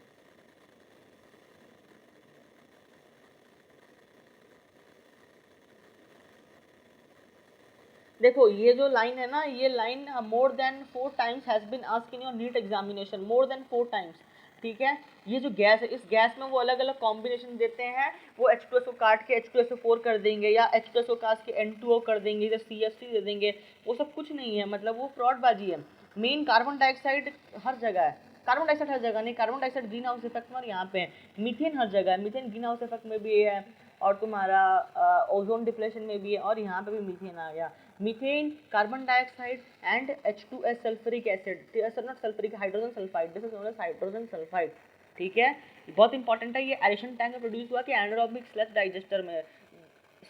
देखो ये जो लाइन है ना, ये line more than 4 times has been asked in your NEET examination, more than 4 times. ठीक है. ये जो गैस है, इस गैस में वो अलग अलग कॉम्बिनेशन देते हैं. वो H2SO काट के H2SO4 कर देंगे, या H2SO काट के N2O कर देंगे, या CFC दे देंगे. वो सब कुछ नहीं है, मतलब वो फ्रॉडबाजी है. मेन कार्बन डाइऑक्साइड हर जगह है. कार्बन डाइऑक्साइड हर जगह नहीं, carbon dioxide green house effect में यहाँ पे है. मीथेन हर जगह है, मीथेन ग्रीन हाउस इफेक्ट में भी है, और तुम्हारा ओजोन डिप्लेशन में भी है, और यहाँ पे भी मीथेन आ गया. Methane, carbon dioxide and H2S sulphuric acid, not sulphuric, hydrogen sulphide, this is known as hydrogen sulphide. ठीक है. बहुत इंपॉर्टेंट है. ये एडिशन टैंक में प्रोड्यूस हुआ कि एनारोबिक स्लज डाइजेस्टर में.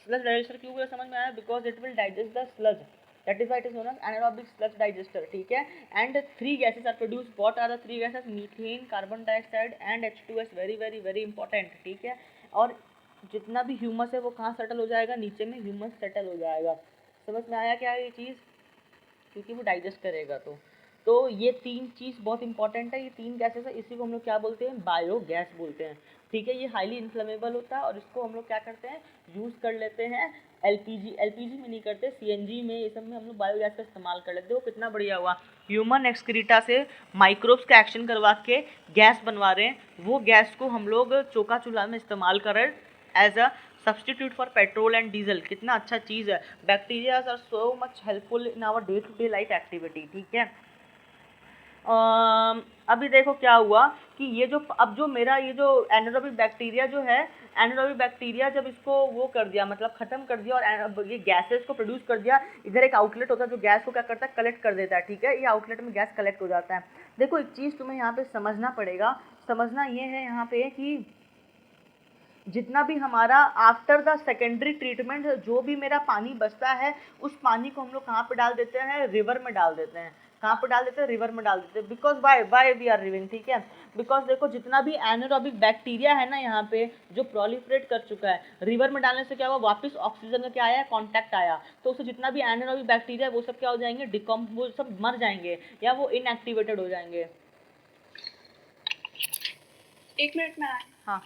स्लज डाइजेस्टर क्यों हुआ समझ में आया? Because it will digest the sludge, that is why it is known as anaerobic sludge digester. ठीक है. and 3 gases are produced. what are the 3 gases? methane, carbon dioxide and H2S. very very very important. ठीक है. और जितना भी humus है वो कहाँ सेटल हो जाएगा? नीचे में ह्यूमस सेटल हो जाएगा. समझ में आया क्या ये चीज़? क्योंकि वो डाइजेस्ट करेगा. तो ये 3 चीज़ बहुत इंपॉर्टेंट है. ये 3 गैसेस है, इसी को हम लोग क्या बोलते हैं? बायोगैस बोलते हैं. ठीक है. ये हाईली इन्फ्लेमेबल होता है, और इसको हम लोग क्या करते हैं? यूज़ कर लेते हैं एलपीजी में नहीं करते, सीएनजी में, ये सब में हम लोग बायोगैस का इस्तेमाल कर लेते हैं. वो कितना बढ़िया हुआ. ह्यूमन एक्सक्रीटा से माइक्रोब्स का एक्शन करवा के गैस बनवा रहे हैं. वो गैस को हम लोग चौका चूल्हा में इस्तेमाल कर रहे हैं as a substitute for petrol and diesel. कितना अच्छा चीज़ है. Bacterias are so much helpful in our day to day life activity. ठीक है. अभी देखो क्या हुआ कि ये जो अब जो मेरा ये जो एनारोबिक बैक्टीरिया जो है, एनारोबिक बैक्टीरिया जब इसको वो कर दिया, मतलब ख़त्म कर दिया, और ये गैसेस को प्रोड्यूस कर दिया. इधर एक आउटलेट होता है जो गैस को क्या करता है? कलेक्ट कर देता है. ठीक है. ये आउटलेट में गैस कलेक्ट हो जाता है. देखो एक चीज़ तुम्हें यहाँ पे समझना पड़ेगा. समझना ये है यहाँ पे कि जितना भी हमारा आफ्टर द सेकेंडरी ट्रीटमेंट जो भी मेरा पानी बचता है, उस पानी को हम लोग कहाँ पे डाल देते हैं? रिवर में डाल देते हैं. कहाँ पे डाल देते हैं? रिवर में डाल देते हैं. Because why we are living. ठीक है. बिकॉज देखो जितना भी एनारोबिक बैक्टीरिया है ना यहाँ पे, जो प्रोलिफरेट कर चुका है, रिवर में डालने से क्या हुआ? वापस ऑक्सीजन का क्या आया? कॉन्टैक्ट आया. तो उससे जितना भी एनारोबिक बैक्टीरिया है वो सब क्या हो जाएंगे? वो सब मर जाएंगे, या वो इनएक्टिवेटेड हो जाएंगे. 1 मिनट में आए. हाँ.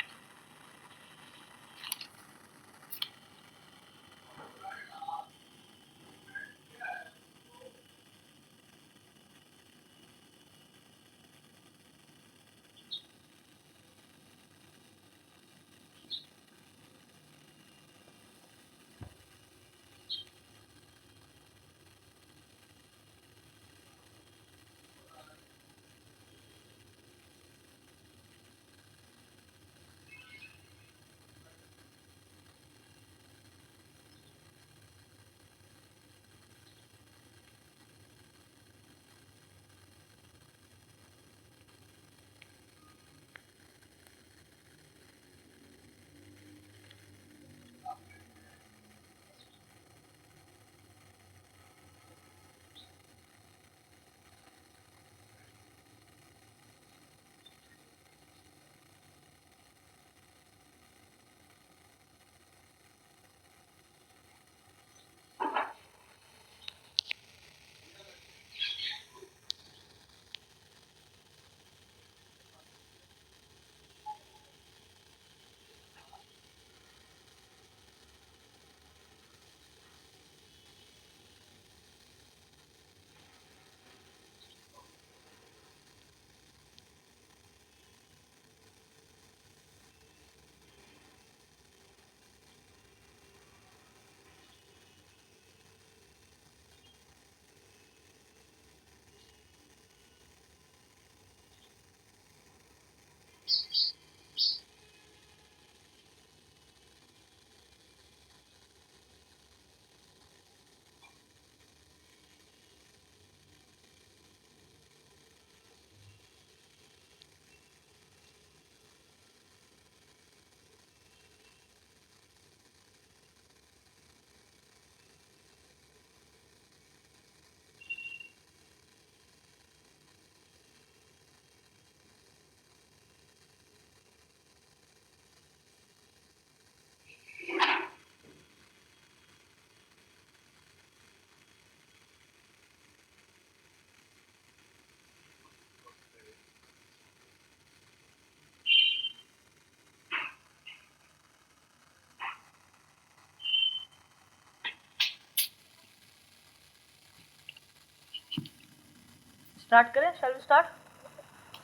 स्टार्ट करें, shall we start?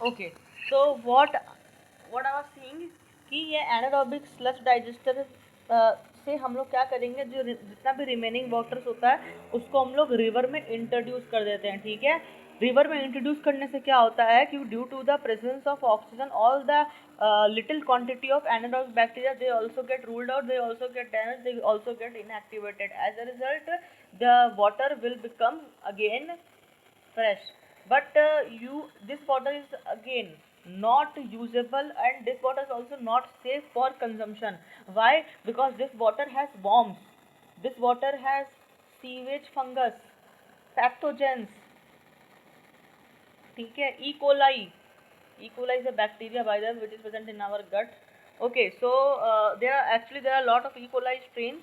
Okay, so what I was saying कि ये एनारोबिक स्लज डाइजेस्टर से हम लोग क्या करेंगे, जो जितना भी रिमेनिंग वाटर्स होता है उसको हम लोग रिवर में इंट्रोड्यूस कर देते हैं, ठीक है। रिवर में इंट्रोड्यूस करने से क्या होता है कि due to the presence of oxygen all the little quantity of anaerobic bacteria, they also get ruled out, they also get damaged, they also get inactivated. As a result, the water will become again fresh, but this water is again not usable, and this water is also not safe for consumption. Why? Because this water has worms, this water has sewage fungus, pathogens, ठीक है, E. coli. E. coli is a bacteria by the way which is present in our gut. Okay, so there are a lot of E. coli strains,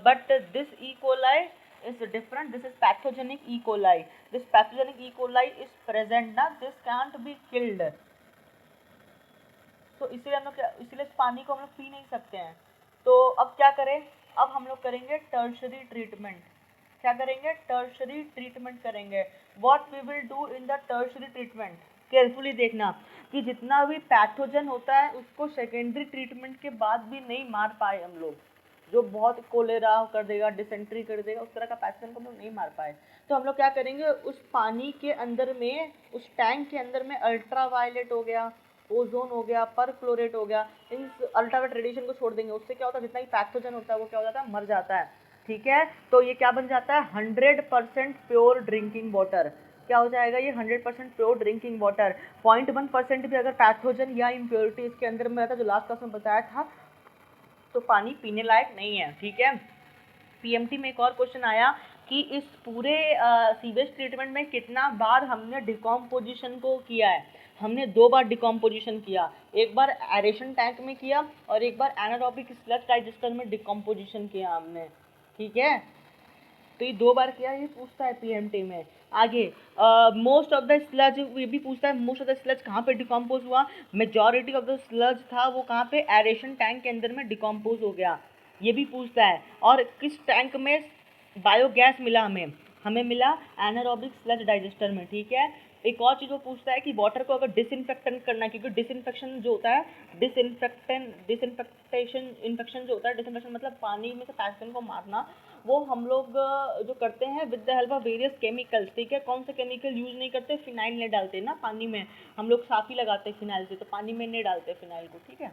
but this E. coli is different. This is pathogenic E. coli. This pathogenic E. coli is present ना, this can't be killed. तो इसलिए हम लोग इसलिए इस पानी को हम लोग पी नहीं सकते हैं। तो अब क्या करें, अब हम लोग करेंगे टर्शरी ट्रीटमेंट। क्या करेंगे? टर्शरी ट्रीटमेंट करेंगे। What we will do in the tertiary treatment, carefully देखना कि जितना भी पैथोजन होता है उसको सेकेंडरी ट्रीटमेंट के बाद भी नहीं मार पाए हम लोग, जो बहुत कोलेरा कर देगा, डिसेंट्री कर देगा, उस तरह का पैथोजन को हम लोग नहीं मार पाए। तो हम लोग क्या करेंगे, उस पानी के अंदर में, उस टैंक के अंदर में अल्ट्रावायलेट हो गया, ओजोन हो गया, परक्लोरेट हो गया, इन अल्ट्रावायलेट रेडिएशन को छोड़ देंगे। उससे क्या होता है, जितना भी पैथोजन होता है वो क्या हो जाता है, मर जाता है, ठीक है। तो ये क्या बन जाता है, 100% प्योर ड्रिंकिंग वाटर। क्या हो जाएगा ये, 100% प्योर ड्रिंकिंग वाटर। 0.1% भी अगर पैथोजन या इम्प्योरिटी इसके अंदर में रहता, जो लास्ट क्लास में बताया था, तो पानी पीने लायक नहीं है, ठीक है। पीएमटी में एक और क्वेश्चन आया कि इस पूरे सीवेज ट्रीटमेंट में कितना बार हमने डिकम्पोजिशन को किया है। हमने 2 बार डिकम्पोजिशन किया, एक बार एरेशन टैंक में किया और एक बार एनारोबिक स्लज डाइजेस्टर में डिकम्पोजिशन किया हमने, ठीक है। तो ये 2 बार किया, ये पूछता है पीएमटी में। आगे मोस्ट ऑफ द स्लज, ये भी पूछता है मोस्ट ऑफ द स्लज कहाँ पे डिकम्पोज हुआ। मेजॉरिटी ऑफ द स्लज था वो कहाँ पे, एरेशन टैंक के अंदर में डिकम्पोज हो गया, ये भी पूछता है। और किस टैंक में बायोगैस मिला हमें मिला एनारोबिक स्लज डाइजेस्टर में, ठीक है। एक और चीज़ वो पूछता है कि वाटर को अगर डिसइंफेक्टेंट करना है, क्योंकि डिसइंफेक्शन जो होता है, इन्फेक्शन जो होता है, डिसइंफेक्शन मतलब पानी में से पैथोजन को मारना, वो हम लोग जो करते हैं with the help of various chemicals, ठीक है। कौन से केमिकल यूज़ नहीं करते, फिनाइल नहीं डालते ना पानी में, हम लोग साफ ही लगाते हैं फिनाइल से, तो पानी में नहीं डालते फिनाइल को, ठीक है।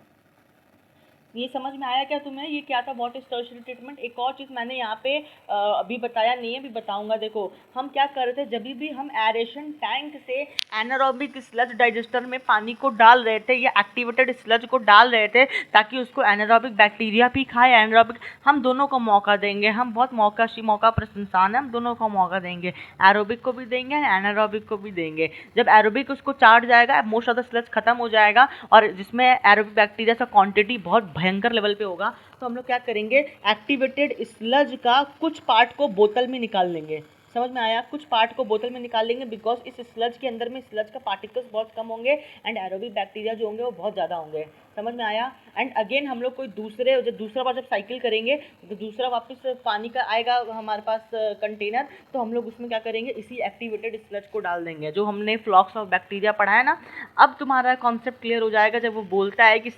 ये समझ में आया क्या तुम्हें, ये क्या था व्हाट इज टर्शरी ट्रीटमेंट। एक और चीज़ मैंने यहाँ पे अभी बताया नहीं है, अभी बताऊंगा। देखो हम क्या कर रहे थे, जब भी हम एरेशन टैंक से एनारोबिक स्लज डाइजेस्टर में पानी को डाल रहे थे या एक्टिवेटेड स्लज को डाल रहे थे ताकि उसको एनारोबिक बैक्टीरिया भी खाए, एनारोबिक, हम दोनों को मौका देंगे, हम बहुत मौका पर इंसान है, हम दोनों को मौका देंगे, एरोबिक को भी देंगे, एनारोबिक को भी देंगे। जब एरोबिक उसको चाट जाएगा, मोस्ट ऑफ द स्लज खत्म हो जाएगा और जिसमें एरोबिक बैक्टीरिया का क्वांटिटी बहुत भयंकर लेवल पे होगा, तो हम लोग क्या करेंगे, एक्टिवेटेड स्लज का कुछ पार्ट को बोतल में निकाल लेंगे। समझ में आया, कुछ पार्ट को बोतल में निकाल लेंगे, बिकॉज इस स्लज के अंदर में स्लज का पार्टिकल्स बहुत कम होंगे एंड एरोबिक बैक्टीरिया जो होंगे वो बहुत ज़्यादा होंगे। समझ में आया। एंड अगेन हम लोग कोई दूसरा बार जब साइकिल करेंगे तो दूसरा वापस पानी का आएगा हमारे पास कंटेनर, तो हम लोग उसमें क्या करेंगे, इसी एक्टिवेटेड स्लज को डाल देंगे, जो हमने फ्लॉक्स ऑफ बैक्टीरिया पढ़ा है ना। अब तुम्हारा कॉन्सेप्ट क्लियर हो जाएगा जब वो बोलता है कि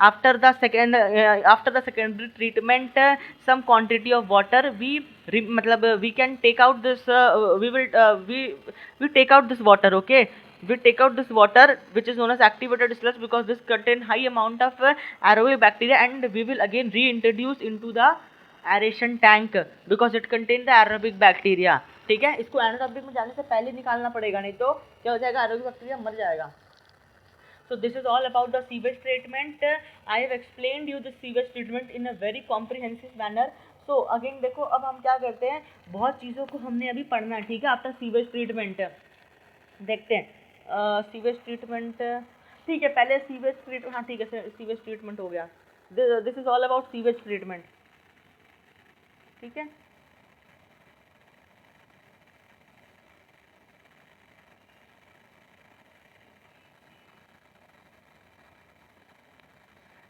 after the secondary treatment some quantity of water we can take out this we take out this water, okay, we take out this water which is known as activated sludge because this contain high amount of aerobic bacteria and we will again reintroduce into the aeration tank because it contain the aerobic bacteria, ठीक है। इसको anaerobic में जाने से पहले निकालना पड़ेगा, नहीं तो क्या हो जाएगा, एरोबिक बैक्टीरिया मर जाएगा। So this is all about the sewage treatment. I have explained you the sewage treatment in a very comprehensive manner. So again देखो, अब हम क्या करते हैं, बहुत चीज़ों को हमने अभी पढ़ना है, ठीक है। आफ्टर सीवेज ट्रीटमेंट देखते हैं सीवेज ट्रीटमेंट, ठीक है। पहले सीवेज ट्रीटमेंट, हाँ ठीक है, सीवेज ट्रीटमेंट हो गया। This is all about sewage treatment, ठीक है।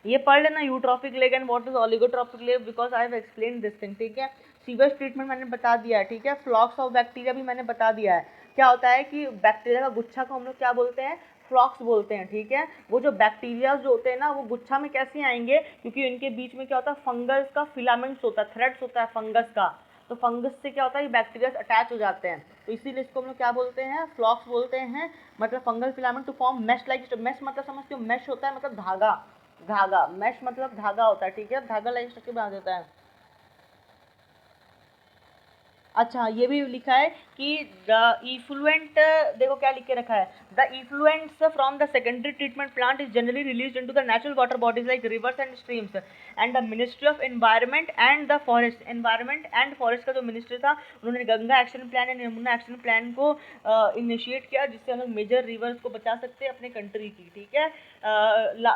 ये पढ़ लेना, eutrophic lake and what is oligotrophic lake, because I have explain this thing, ठीक है। सीवेज ट्रीटमेंट मैंने बता दिया है, ठीक है। फ्लॉक्स ऑफ बैक्टीरिया भी मैंने बता दिया है। क्या होता है कि बैक्टीरिया का गुच्छा को हम लोग क्या बोलते हैं, फ्लॉक्स बोलते हैं, ठीक है। वो जो बैक्टीरिया जो होते हैं ना, वो गुच्छा में कैसे आएंगे, क्योंकि इनके बीच में क्या होता है, फंगस का फिलामेंट्स होता है, थ्रेड्स होता है फंगस का, तो फंगस से क्या होता है, बैक्टीरिया अटैच हो जाते हैं, तो इसीलिए इसको हम लोग क्या बोलते हैं, फ्लॉक्स बोलते हैं, मतलब fungal filament to form mesh like, mesh मतलब समझते हो, मैश होता है मतलब धागा, धागा, मैश मतलब धागा होता है, ठीक है, धागा लाइक स्ट्रक्चर बना देता है। अच्छा, ये भी लिखा है कि द इफ्लुएंट, देखो क्या लिख के रखा है, the effluents from the secondary treatment plant is generally released into the natural water bodies like reverse and streams, and the ministry of environment and the forest, environment and forest का जो ministry था, उन्होंने Ganga action plan and Yamuna action plan को initiate किया, जिससे हम लोग major rivers को बचा सकते हैं अपने कंट्री की, ठीक है।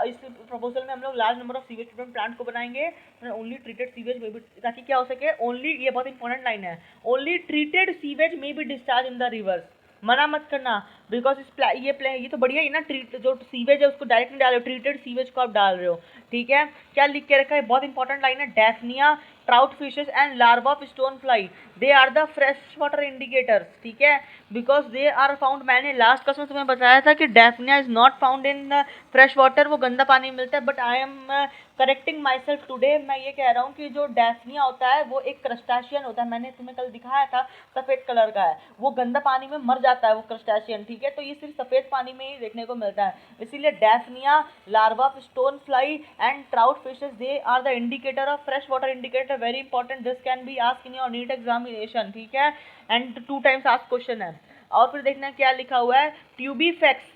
इस प्रपोजल में हम लोग large number of sewage treatment plant को बनाएंगे, ओनली ट्रीटेड सीवेज में भी, ताकि क्या हो सके, ओनली, ये बहुत इंपॉर्टेंट लाइन है, ओनली ट्रीटेड सीवेज में be discharge in the reverse, मना मत करना, बिकॉज ये तो बढ़िया ही ना, ट्रीट जो सीवेज है उसको डायरेक्ट नहीं डाल रहे हो, ट्रीटेड सीवेज को आप डाल रहे हो, ठीक है। क्या लिख के रखा है, बहुत इंपॉर्टेंट लाइन है, daphnia trout fishes and larva of stone fly, they are the fresh water indicators, ठीक है, बिकॉज दे आर फाउंड, मैंने लास्ट क्लास में तुम्हें बताया था कि daphnia is not found in fresh water, वो गंदा पानी में मिलता है, but I am correcting my self today, मैं ये कह रहा हूँ कि जो डैफनिया होता है वो एक क्रस्टाशियन होता है, मैंने तुम्हें कल दिखाया था, सफ़ेद कलर का है, वो गंदा पानी में मर जाता है वो क्रस्टाशियन, ठीक है, तो ये सिर्फ सफ़ेद पानी में ही देखने को मिलता है, इसीलिए daphnia, larva of stone fly and trout fishes, they are the indicator of fresh water indicator, very important, this can be asked in your NEET examination, ठीक है, एंड 2 टाइम्स आस्क्ड क्वेश्चन है। और फिर देखना क्या लिखा हुआ है, ट्यूबीफैक्स,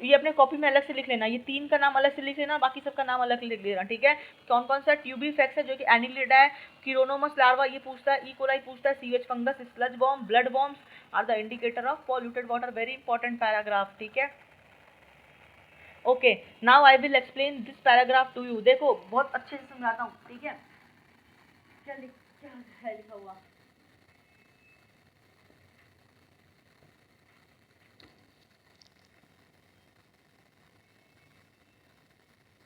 ये अपने कॉपी में अलग से लिख लेना, ये 3 का नाम अलग से लिख लेना, बाकी सबका नाम अलग लिख लेना, ठीक है। कौन कौन सा ट्यूबीफैक्स है, जो कि एनिलिडा है, किरोनोमस लार्वा ये पूछता है, ई कोलाई पूछता है, सीवेज फंगस, स्लज बॉम्ब, blood worms are the indicator of polluted water, very important paragraph, ठीक है। Okay, now I will explain this paragraph to you, देखो बहुत अच्छे से समझाता हूँ, ठीक है। क्या है लिखा हुआ,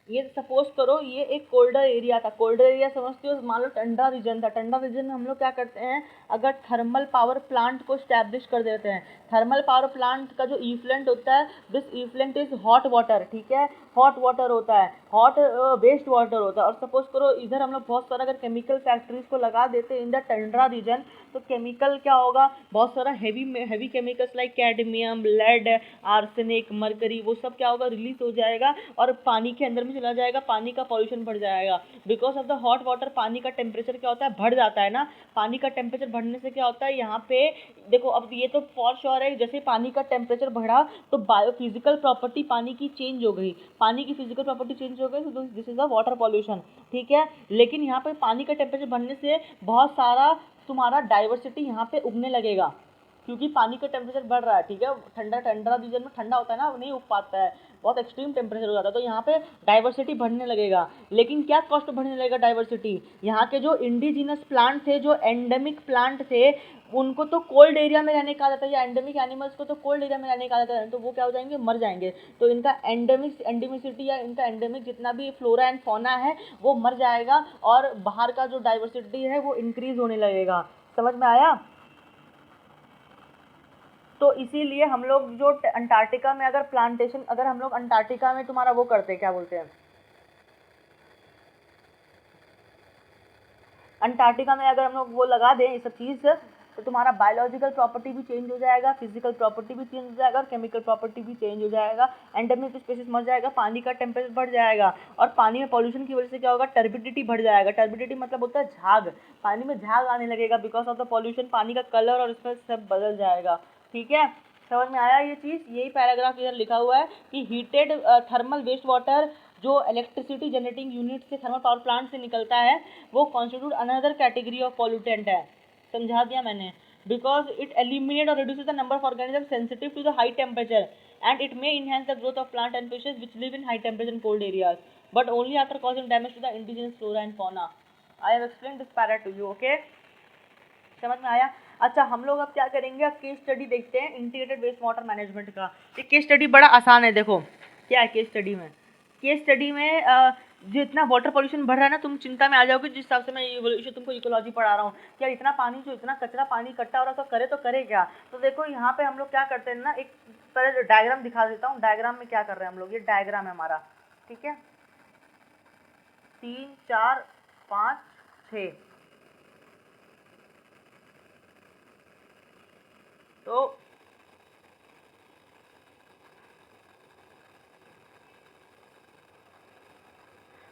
ये सपोज करो ये एक कोल्डर एरिया था, कोल्डर एरिया समझते हो, मान लो ठंडा रीजन था, ठंडा रीजन में हम लोग क्या करते हैं, अगर थर्मल पावर प्लांट को स्टैब्लिश कर देते हैं, थर्मल पावर प्लांट का जो इफ्लुएंट होता है, this effluent is hot water, ठीक है, हॉट वाटर होता है, हॉट वेस्ट वाटर होता है, और सपोज करो इधर हम लोग बहुत सारा अगर केमिकल फैक्ट्रीज को लगा देते हैं इन द टंड्रा रीजन, तो केमिकल क्या होगा, बहुत सारा heavy chemicals like cadmium, lead, arsenic, mercury, वो सब क्या होगा, रिलीज हो जाएगा और पानी के अंदर में चला जाएगा, पानी का पॉल्यूशन बढ़ जाएगा, because of the hot water पानी का टेम्परेचर क्या होता है, बढ़ जाता है ना, पानी का टेम्परेचर बढ़ने से क्या होता है, यहाँ पे देखो, अब ये तो फॉर श्योर है, जैसे पानी का टेम्परेचर बढ़ा तो बायोफिजिकल प्रॉपर्टी पानी की चेंज हो गई, पानी की फिजिकल प्रॉपर्टी चेंज हो गई, तो this is a water pollution, ठीक है। लेकिन यहाँ पे पानी का टेम्परेचर बढ़ने से बहुत सारा तुम्हारा डाइवर्सिटी यहाँ पे उगने लगेगा, क्योंकि पानी का टेम्परेचर बढ़ रहा है, ठीक है, ठंडा रीजन में ठंडा होता है ना, वो नहीं उग पाता है, बहुत एक्सट्रीम टेम्परेचर हो जाता है, तो यहाँ पे डाइवर्सिटी बढ़ने लगेगा, लेकिन क्या कॉस्ट बढ़ने लगेगा डाइवर्सिटी, यहाँ के जो इंडिजिनस प्लांट थे, जो एंडेमिक प्लांट थे, उनको तो कोल्ड एरिया में रहने कहा जाता है, या एंडेमिक एनिमल्स को तो कोल्ड एरिया में रहने कहा जाता है, तो वो क्या हो जाएंगे, मर जाएंगे, तो इनका एंडेमिसिटी या इनका एंडेमिक जितना भी फ्लोरा एंड फौना है वो मर जाएगा, और बाहर का जो डाइवर्सिटी है वो इंक्रीज होने लगेगा, समझ में आया। तो इसीलिए हम लोग जो अंटार्कटिका में अगर प्लांटेशन, अगर हम लोग अंटार्कटिका में तुम्हारा वो करते हैं, क्या बोलते हैं, अंटार्कटिका में अगर हम लोग वो लगा दें ये सब चीज़, तो तुम्हारा बायोलॉजिकल प्रॉपर्टी भी चेंज हो जाएगा, फिजिकल प्रॉपर्टी भी चेंज हो जाएगा, और केमिकल प्रॉपर्टी भी चेंज हो जाएगा, एंडेमिक स्पीशीज मर जाएगा, पानी का टेम्परेचर बढ़ जाएगा, और पानी में पॉल्यूशन की वजह से क्या होगा, टर्बिडिटी बढ़ जाएगा, टर्बिडिटी मतलब होता है झाग, पानी में झाग आने लगेगा, बिकॉज ऑफ द पॉल्यूशन पानी का कलर और इसमें सब बदल जाएगा, ठीक है। समझ में आया ये चीज़, यही पैराग्राफ इधर लिखा हुआ है कि हीटेड थर्मल वेस्ट वाटर जो इलेक्ट्रिसिटी जनरेटिंग यूनिट से, थर्मल पावर प्लांट से निकलता है, वो constitute another category of pollutant है, समझा दिया मैंने, बिकॉज इट एलिमिनेट और reduces the number of organism sensitive to the high temperature and it may enhance the growth of plant and fishes which live in high temperature and cold areas, but only after causing damage to the indigenous flora and fauna. I have explained this para two you, okay, समझ में आया। अच्छा, हम लोग अब क्या करेंगे, अब केस स्टडी देखते हैं इंटीग्रेटेड वेस्ट वाटर मैनेजमेंट का। ये केस स्टडी बड़ा आसान है, देखो क्या है केस स्टडी में, केस स्टडी में जितना वाटर पॉल्यूशन बढ़ रहा है ना, तुम चिंता में आ जाओगे जिस हिसाब से मैं ये तुमको इकोलॉजी पढ़ा रहा हूँ कि यार इतना पानी, जो इतना कचरा पानी इकट्ठा हो रहा है तो करे क्या। तो देखो यहाँ पे हम लोग क्या करते हैं ना, एक पहले डायग्राम दिखा देता हूँ। डायग्राम में क्या कर रहे हैं हम लोग, ये डायग्राम है हमारा, ठीक है, 3 4 5 6। तो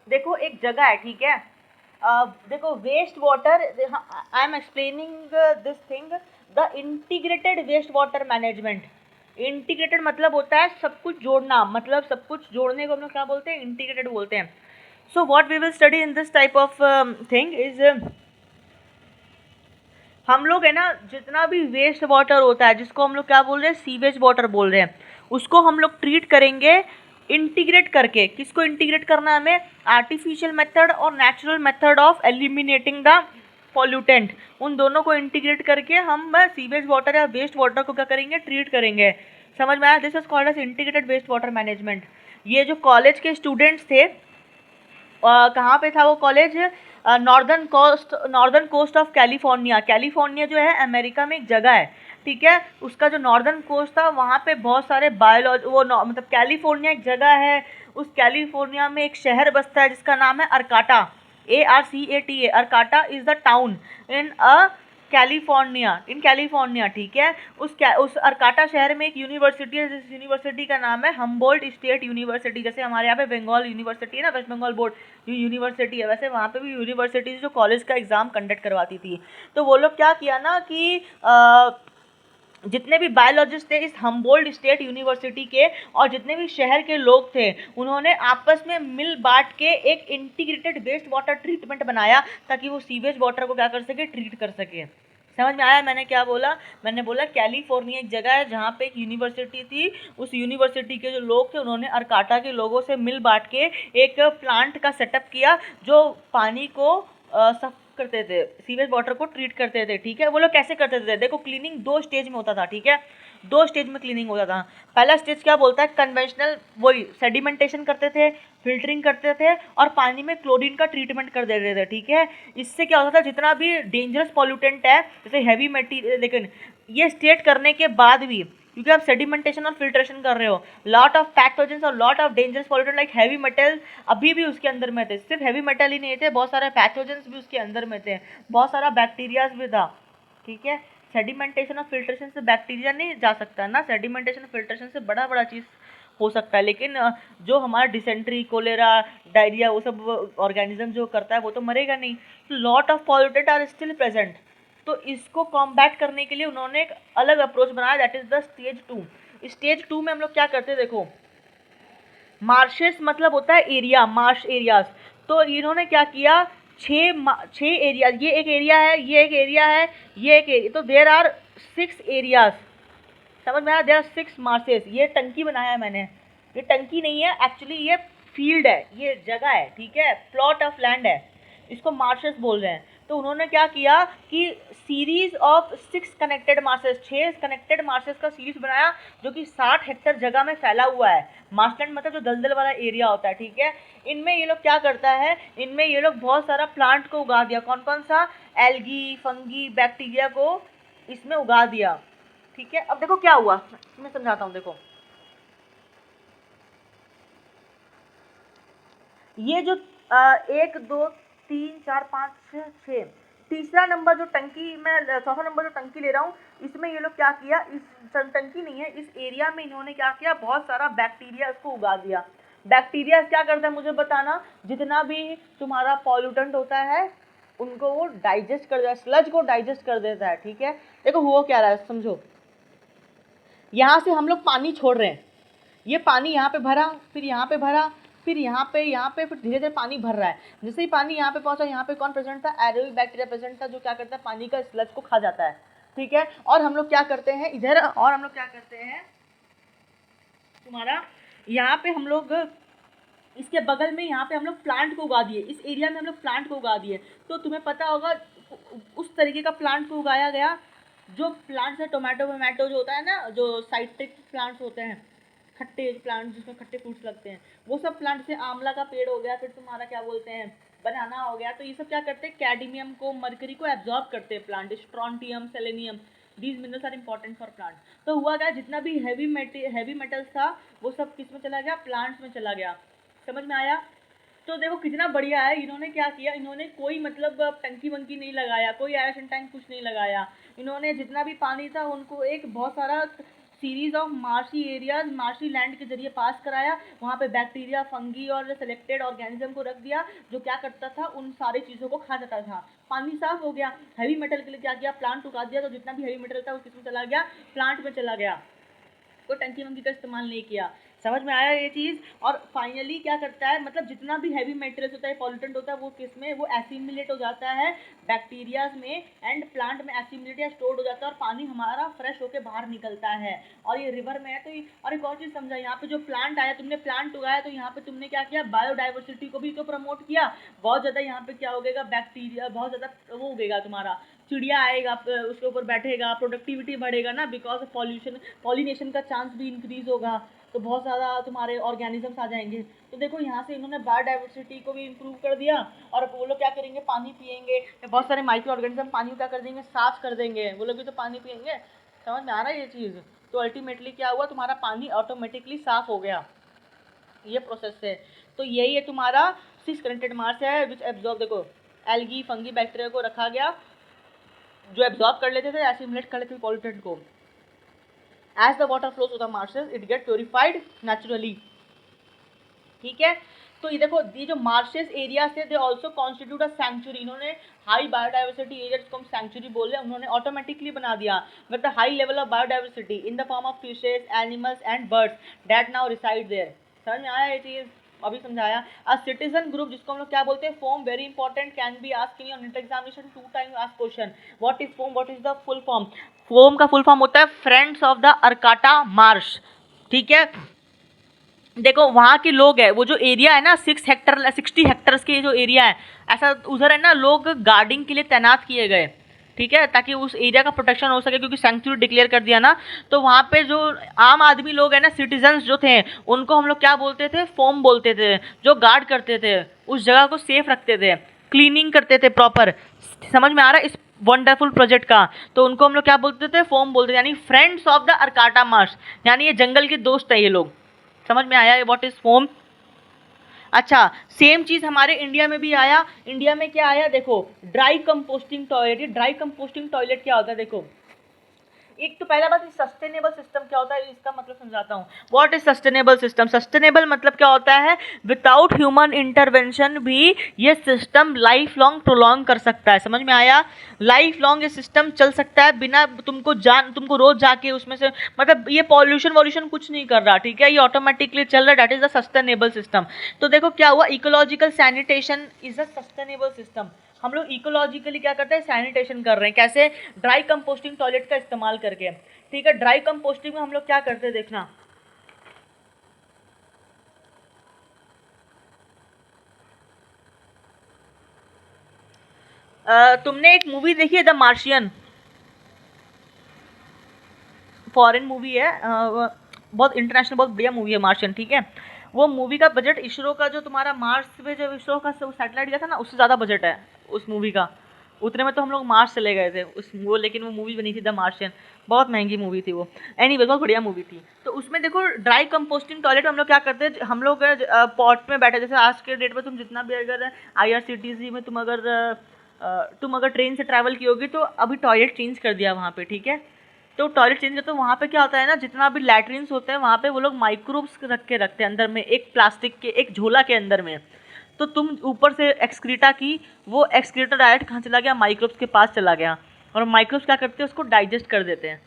देखो एक जगह है, ठीक है, देखो waste water, I am explaining this thing, the integrated waste water management. Integrated मतलब होता है सब कुछ जोड़ना, मतलब सब कुछ जोड़ने को हम लोग क्या बोलते हैं, इंटीग्रेटेड बोलते हैं। So what we will study in this type of thing is, हम लोग है ना जितना भी वेस्ट वाटर होता है, जिसको हम लोग क्या बोल रहे हैं, सीवेज वाटर बोल रहे हैं, उसको हम लोग ट्रीट करेंगे इंटीग्रेट करके। किसको इंटीग्रेट करना है हमें, आर्टिफिशियल मेथड और natural method of eliminating the pollutant, उन दोनों को इंटीग्रेट करके हम सीवेज वाटर या वेस्ट वाटर को क्या करेंगे, ट्रीट करेंगे। समझ में आया, this is called as integrated waste water management. ये जो कॉलेज के स्टूडेंट्स थे, कहाँ पे था वो college, northern coast of California. California जो है अमेरिका में एक जगह है, ठीक है, उसका जो नॉर्दर्न कोस्ट था वहाँ पे बहुत सारे मतलब कैलिफोर्निया एक जगह है, उस कैलिफोर्निया में एक शहर बसता है जिसका नाम है Arcata, ARCATA। Arcata is the town in California, ठीक है। उस अरकाटा शहर में एक यूनिवर्सिटी है, जिस यूनिवर्सिटी का नाम है हम्बोल्ट स्टेट यूनिवर्सिटी। जैसे हमारे यहाँ पे बंगाल यूनिवर्सिटी है ना, वेस्ट बंगाल बोर्ड यूनिवर्सिटी है, वैसे वहाँ पे भी यूनिवर्सिटीज जो कॉलेज का एग्जाम कंडक्ट करवाती थी। तो वो लोग क्या किया ना कि जितने भी बायोलॉजिस्ट थे इस हम्बोल्ट स्टेट यूनिवर्सिटी के, और जितने भी शहर के लोग थे, उन्होंने आपस में मिल बांट के एक इंटीग्रेटेड वेस्ट वाटर ट्रीटमेंट बनाया, ताकि वो सीवेज वाटर को क्या कर सके, ट्रीट कर सके। समझ में आया मैंने क्या बोला, मैंने बोला कैलिफोर्निया एक जगह है जहाँ पे एक यूनिवर्सिटी थी, उस यूनिवर्सिटी के जो लोग थे उन्होंने अरकाटा के लोगों से मिल बांट के एक प्लांट का सेटअप किया जो पानी को सब करते थे, सीवेज वाटर को ट्रीट करते थे, ठीक है। वो लोग कैसे करते थे, देखो क्लीनिंग 2 स्टेज में होता था, ठीक है, 2 स्टेज में क्लीनिंग होता था। पहला स्टेज क्या बोलता है, कन्वेंशनल, वही सेडिमेंटेशन करते थे, फिल्टरिंग करते थे और पानी में क्लोरीन का ट्रीटमेंट कर देते थे, ठीक है। इससे क्या होता था, जितना भी डेंजरस पॉल्यूटेंट है जैसे हैवी मटीरियल, लेकिन ये स्टेट करने के बाद भी, क्योंकि आप सेडिमेंटेशन और फिल्ट्रेशन कर रहे हो, लॉट ऑफ पैथोजेंस और lot of dangerous pollutant like heavy metal अभी भी उसके अंदर में थे। सिर्फ हैवी मेटल ही नहीं थे, बहुत सारे पैथोजेंस भी उसके अंदर में थे, बहुत सारा बैक्टीरियाज भी था, ठीक है। सेडिमेंटेशन और फिल्ट्रेशन से बैक्टीरिया नहीं जा सकता ना, सेडिमेंटेशन और फिल्ट्रेशन से बड़ा बड़ा चीज़ हो सकता है, लेकिन जो हमारा डिसेंट्री, कोलेरा, डायरिया, वो सब ऑर्गेनिज्म जो करता है वो तो मरेगा नहीं। तो lot of pollutant are still present. तो इसको कॉम्बैट करने के लिए उन्होंने एक अलग अप्रोच बनाया, that is the stage 2। Stage 2 में हम लोग क्या करते हैं, देखो मार्शेस मतलब होता है एरिया, मार्श एरियाज। तो इन्होंने क्या किया, 6 एरिया, ये एक एरिया है, ये एक एरिया है, ये एक एरिया, तो देयर आर 6 एरियाज। समझ में आया, देयर आर 6 मार्शेस। ये टंकी बनाया है मैंने, ये टंकी नहीं है एक्चुअली, ये फील्ड है, ये जगह है, ठीक है, प्लॉट ऑफ लैंड है, इसको मार्शेस बोल रहे हैं। तो उन्होंने क्या किया कि series of 6 connected marches, 6 connected marches का सीरीज बनाया, जो कि 60 हेक्टेयर जगह में फैला हुआ है। मार्शलैंड मतलब जो दलदल वाला एरिया होता है, ठीक है। इनमें ये लोग क्या करता है, इनमें ये लोग बहुत सारा प्लांट को उगा दिया, कौन कौन सा, एल्गी, फंगी, बैक्टीरिया को इसमें उगा दिया, ठीक है। अब देखो क्या हुआ, मैं समझाता हूँ, देखो ये जो 1 2 3 4 5 6 तीसरा नंबर जो टंकी, मैं चौथा नंबर जो टंकी ले रहा हूँ, इसमें ये लोग क्या किया, इस टंकी नहीं है, इस एरिया में इन्होंने क्या किया, बहुत सारा बैक्टीरिया इसको उगा दिया। बैक्टीरिया क्या करता है मुझे बताना, जितना भी तुम्हारा पॉल्यूटेंट होता है उनको वो डाइजेस्ट कर देता है, स्लज को डाइजेस्ट कर देता है, ठीक है। देखो हुआ क्या रहा है, समझो, यहाँ से हम लोग पानी छोड़ रहे हैं, ये पानी यहाँ पे भरा, फिर यहाँ पे भरा, फिर यहाँ पे फिर धीरे धीरे पानी भर रहा है। जैसे ही पानी यहाँ पे पहुँचा, यहाँ पे कौन प्रेजेंट था, एरोबिक बैक्टीरिया प्रेजेंट था, जो क्या करता है, पानी का स्लज को खा जाता है, ठीक है। और हम लोग क्या करते हैं इधर, और हम लोग क्या करते हैं, तुम्हारा यहाँ पे हम लोग इसके बगल में, यहाँ पे हम लोग प्लांट को उगा दिए, इस एरिया में हम लोग प्लांट को उगा दिए। तो तुम्हें पता होगा उस तरीके का प्लांट को उगाया गया, जो प्लांट्स है, टोमेटो जो होता है ना, जो साइट्रिक प्लांट्स होते हैं, खट्टे प्लांट जिसमें खट्टे फ्रूट्स लगते हैं, वो सब प्लांट से आंवला का पेड़ हो गया, फिर तुम्हारा क्या बोलते हैं बनाना हो गया, तो ये सब क्या करते हैं कैडमियम को मरकरी को एब्जॉर्ब करते हैं plant, strontium selenium, these minerals are important for plant. तो हुआ क्या, जितना भी हैवी मेटल्स था वो सब किस में चला गया, प्लांट्स में चला गया। समझ में आया? तो देखो कितना बढ़िया है, इन्होंने क्या किया, इन्होंने कोई मतलब टंकी वंकी नहीं लगाया, कोई एरेशन टैंक कुछ नहीं लगाया, इन्होंने जितना भी पानी था उनको एक बहुत सारा series of marshy areas, marshy land के जरिए पास कराया, वहाँ पे बैक्टीरिया, फंगी और सेलेक्टेड ऑर्गेनिज्म को रख दिया, जो क्या करता था उन सारी चीज़ों को खा जाता था। पानी साफ हो गया। हैवी मेटल के लिए क्या किया, प्लांट उगा दिया, तो जितना भी हैवी मेटल था वो किस में चला गया, प्लांट में चला गया, कोई टंकी वंकी का इस्तेमाल नहीं किया। समझ में आया ये चीज़? और फाइनली क्या करता है, मतलब जितना भी हैवी मेटेरियल्स होता है, पॉल्यूटेंट होता है, वो किस में, वो एसिमिलेट हो जाता है बैक्टीरियाज में, एंड प्लांट में एसिमिलेट या स्टोर्ड हो जाता है, और पानी हमारा फ्रेश होकर बाहर निकलता है, और ये रिवर में है। तो और एक और चीज़ समझा, यहाँ पे जो प्लांट आया, तुमने प्लांट उगाया, तो यहाँ पे तुमने क्या किया, बायोडाइवर्सिटी को भी तो प्रमोट किया। बहुत ज़्यादा यहाँ पे क्या होगा, बैक्टीरिया बहुत ज़्यादा वो उगेगा, तुम्हारा चिड़िया आएगा उसके ऊपर बैठेगा, प्रोडक्टिविटी बढ़ेगा ना, बिकॉज ऑफ पॉल्यूशन, पॉलिनेशन का चांस भी इंक्रीज होगा, तो बहुत ज़्यादा तुम्हारे ऑर्गेनिजम्स आ जाएंगे। तो देखो यहाँ से इन्होंने बायोडाइवर्सिटी को भी इम्प्रूव कर दिया, और वो लोग क्या करेंगे, पानी पिएंगे, बहुत सारे माइक्रो ऑर्गेनिज्म पानी क्या कर देंगे, साफ कर देंगे, वो लोग भी तो पानी पिएंगे। समझ में आ रहा है ये चीज़? तो अल्टीमेटली क्या हुआ, तुम्हारा पानी ऑटोमेटिकली साफ हो गया, ये प्रोसेस है। तो यही है तुम्हारा 6 कनेक्टेड मार्स है विच एब्जॉर्ब। देखो एल्गी, फंगी, बैक्टीरिया को रखा गया जो एब्जॉर्ब कर लेते थे, एसिमुलेट कर लेते थे पॉल्यूटेंट को। As the water flows through the marshes it get purified naturally. ठीक है, तो ये देखो ये जो मार्शेस एरिया थे they also constitute a sanctuary, इन्होंने हाई बायोडाइवर्सिटी एरिया जिसको हम सैंक्चुरी बोल रहे हैं, उन्होंने ऑटोमेटिकली बना दिया with the high level of biodiversity in the form of fishes, animals and birds that now reside there. समझ में आया ये चीज़? अभी समझाया। अ सिटीजन ग्रुप जिसको हम लोग क्या बोलते हैं, FOAM, very important, can be asked in your NEET examination 2 times asked question, what is FOAM, what is the full form. FOAM का फुल फॉर्म होता है friends of the Arcata Marsh. ठीक है, देखो वहाँ के लोग है, वो जो एरिया है ना 60 हेक्टर्स के जो एरिया है, ऐसा उधर है ना, लोग गार्डिंग के लिए तैनात किए गए। ठीक है, ताकि उस एरिया का प्रोटेक्शन हो सके, क्योंकि सैंक्चुरी डिक्लेयर कर दिया ना। तो वहाँ पे जो आम आदमी लोग हैं ना, सिटीजन्स जो थे, उनको हम लोग क्या बोलते थे, फोम बोलते थे, जो गार्ड करते थे, उस जगह को सेफ रखते थे, क्लीनिंग करते थे प्रॉपर। समझ में आ रहा है इस वंडरफुल प्रोजेक्ट का? तो उनको हम लोग क्या बोलते थे, फोम बोलते थे, यानी friends of the Arcata Marsh, यानी ये जंगल के दोस्त है ये लोग। समझ में आया व्हाट इज फोम? अच्छा, सेम चीज़ हमारे इंडिया में भी आया। इंडिया में क्या आया, देखो ड्राई कंपोस्टिंग टॉयलेट। ये ड्राई कंपोस्टिंग टॉयलेट क्या होता है, देखो एक तो पहला बात, सस्टेनेबल सिस्टम क्या होता है, इसका मतलब समझाता हूँ। What is sustainable system? Sustainable मतलब क्या होता है, विदाउट ह्यूमन इंटरवेंशन भी ये सिस्टम लाइफ लॉन्ग प्रोलॉन्ग कर सकता है। समझ में आया? लाइफ लॉन्ग ये सिस्टम चल सकता है बिना तुमको रोज जाके उसमें से, मतलब ये पॉल्यूशन वॉल्यूशन कुछ नहीं कर रहा। ठीक है, ये ऑटोमेटिकली चल रहा है, that is the sustainable system. तो देखो क्या हुआ, ecological sanitation is a sustainable system. हम लोग इकोलॉजिकली क्या करते हैं, सैनिटेशन कर रहे हैं, कैसे, ड्राई कंपोस्टिंग टॉयलेट का इस्तेमाल करके। ठीक है, ड्राई कंपोस्टिंग में हम लोग क्या करते हैं, देखना तुमने एक मूवी देखी है द मार्शियन, फॉरेन मूवी है, बहुत इंटरनेशनल, बहुत बढ़िया मूवी है मार्शियन। ठीक है, वो मूवी का बजट इसरो का जो तुम्हारा मार्स पे जो इसरो का सैटेलाइट गया था ना, उससे ज़्यादा बजट है उस मूवी का। उतने में तो हम लोग मार्स चले गए थे उस वो, लेकिन वो मूवी बनी थी द मार्शियन, बहुत महंगी मूवी थी वो। एनीवे बहुत बढ़िया मूवी थी। तो उसमें देखो ड्राई कंपोस्टिंग टॉयलेट हम लोग क्या करते हैं, हम लोग पॉट में बैठे, जैसे आज के डेट में तुम जितना भी अगर IRCTC में तुम अगर ट्रेन से ट्रैवल की होगी, तो अभी टॉयलेट चेंज कर दिया वहाँ पे। ठीक है, तो टॉयलेट चेंज करते, तो वहाँ पे क्या होता है ना, जितना भी लैट्रिन्स होते हैं वहाँ पे वो लोग माइक्रोब्स रख के रखते हैं अंदर में, एक प्लास्टिक के एक झोला के अंदर में। तो तुम ऊपर से एक्सक्रीटा की, वो एक्सक्रीटा डायरेक्ट कहाँ चला गया, माइक्रोब्स के पास चला गया, और माइक्रोब्स क्या करते हैं, उसको डाइजेस्ट कर देते हैं।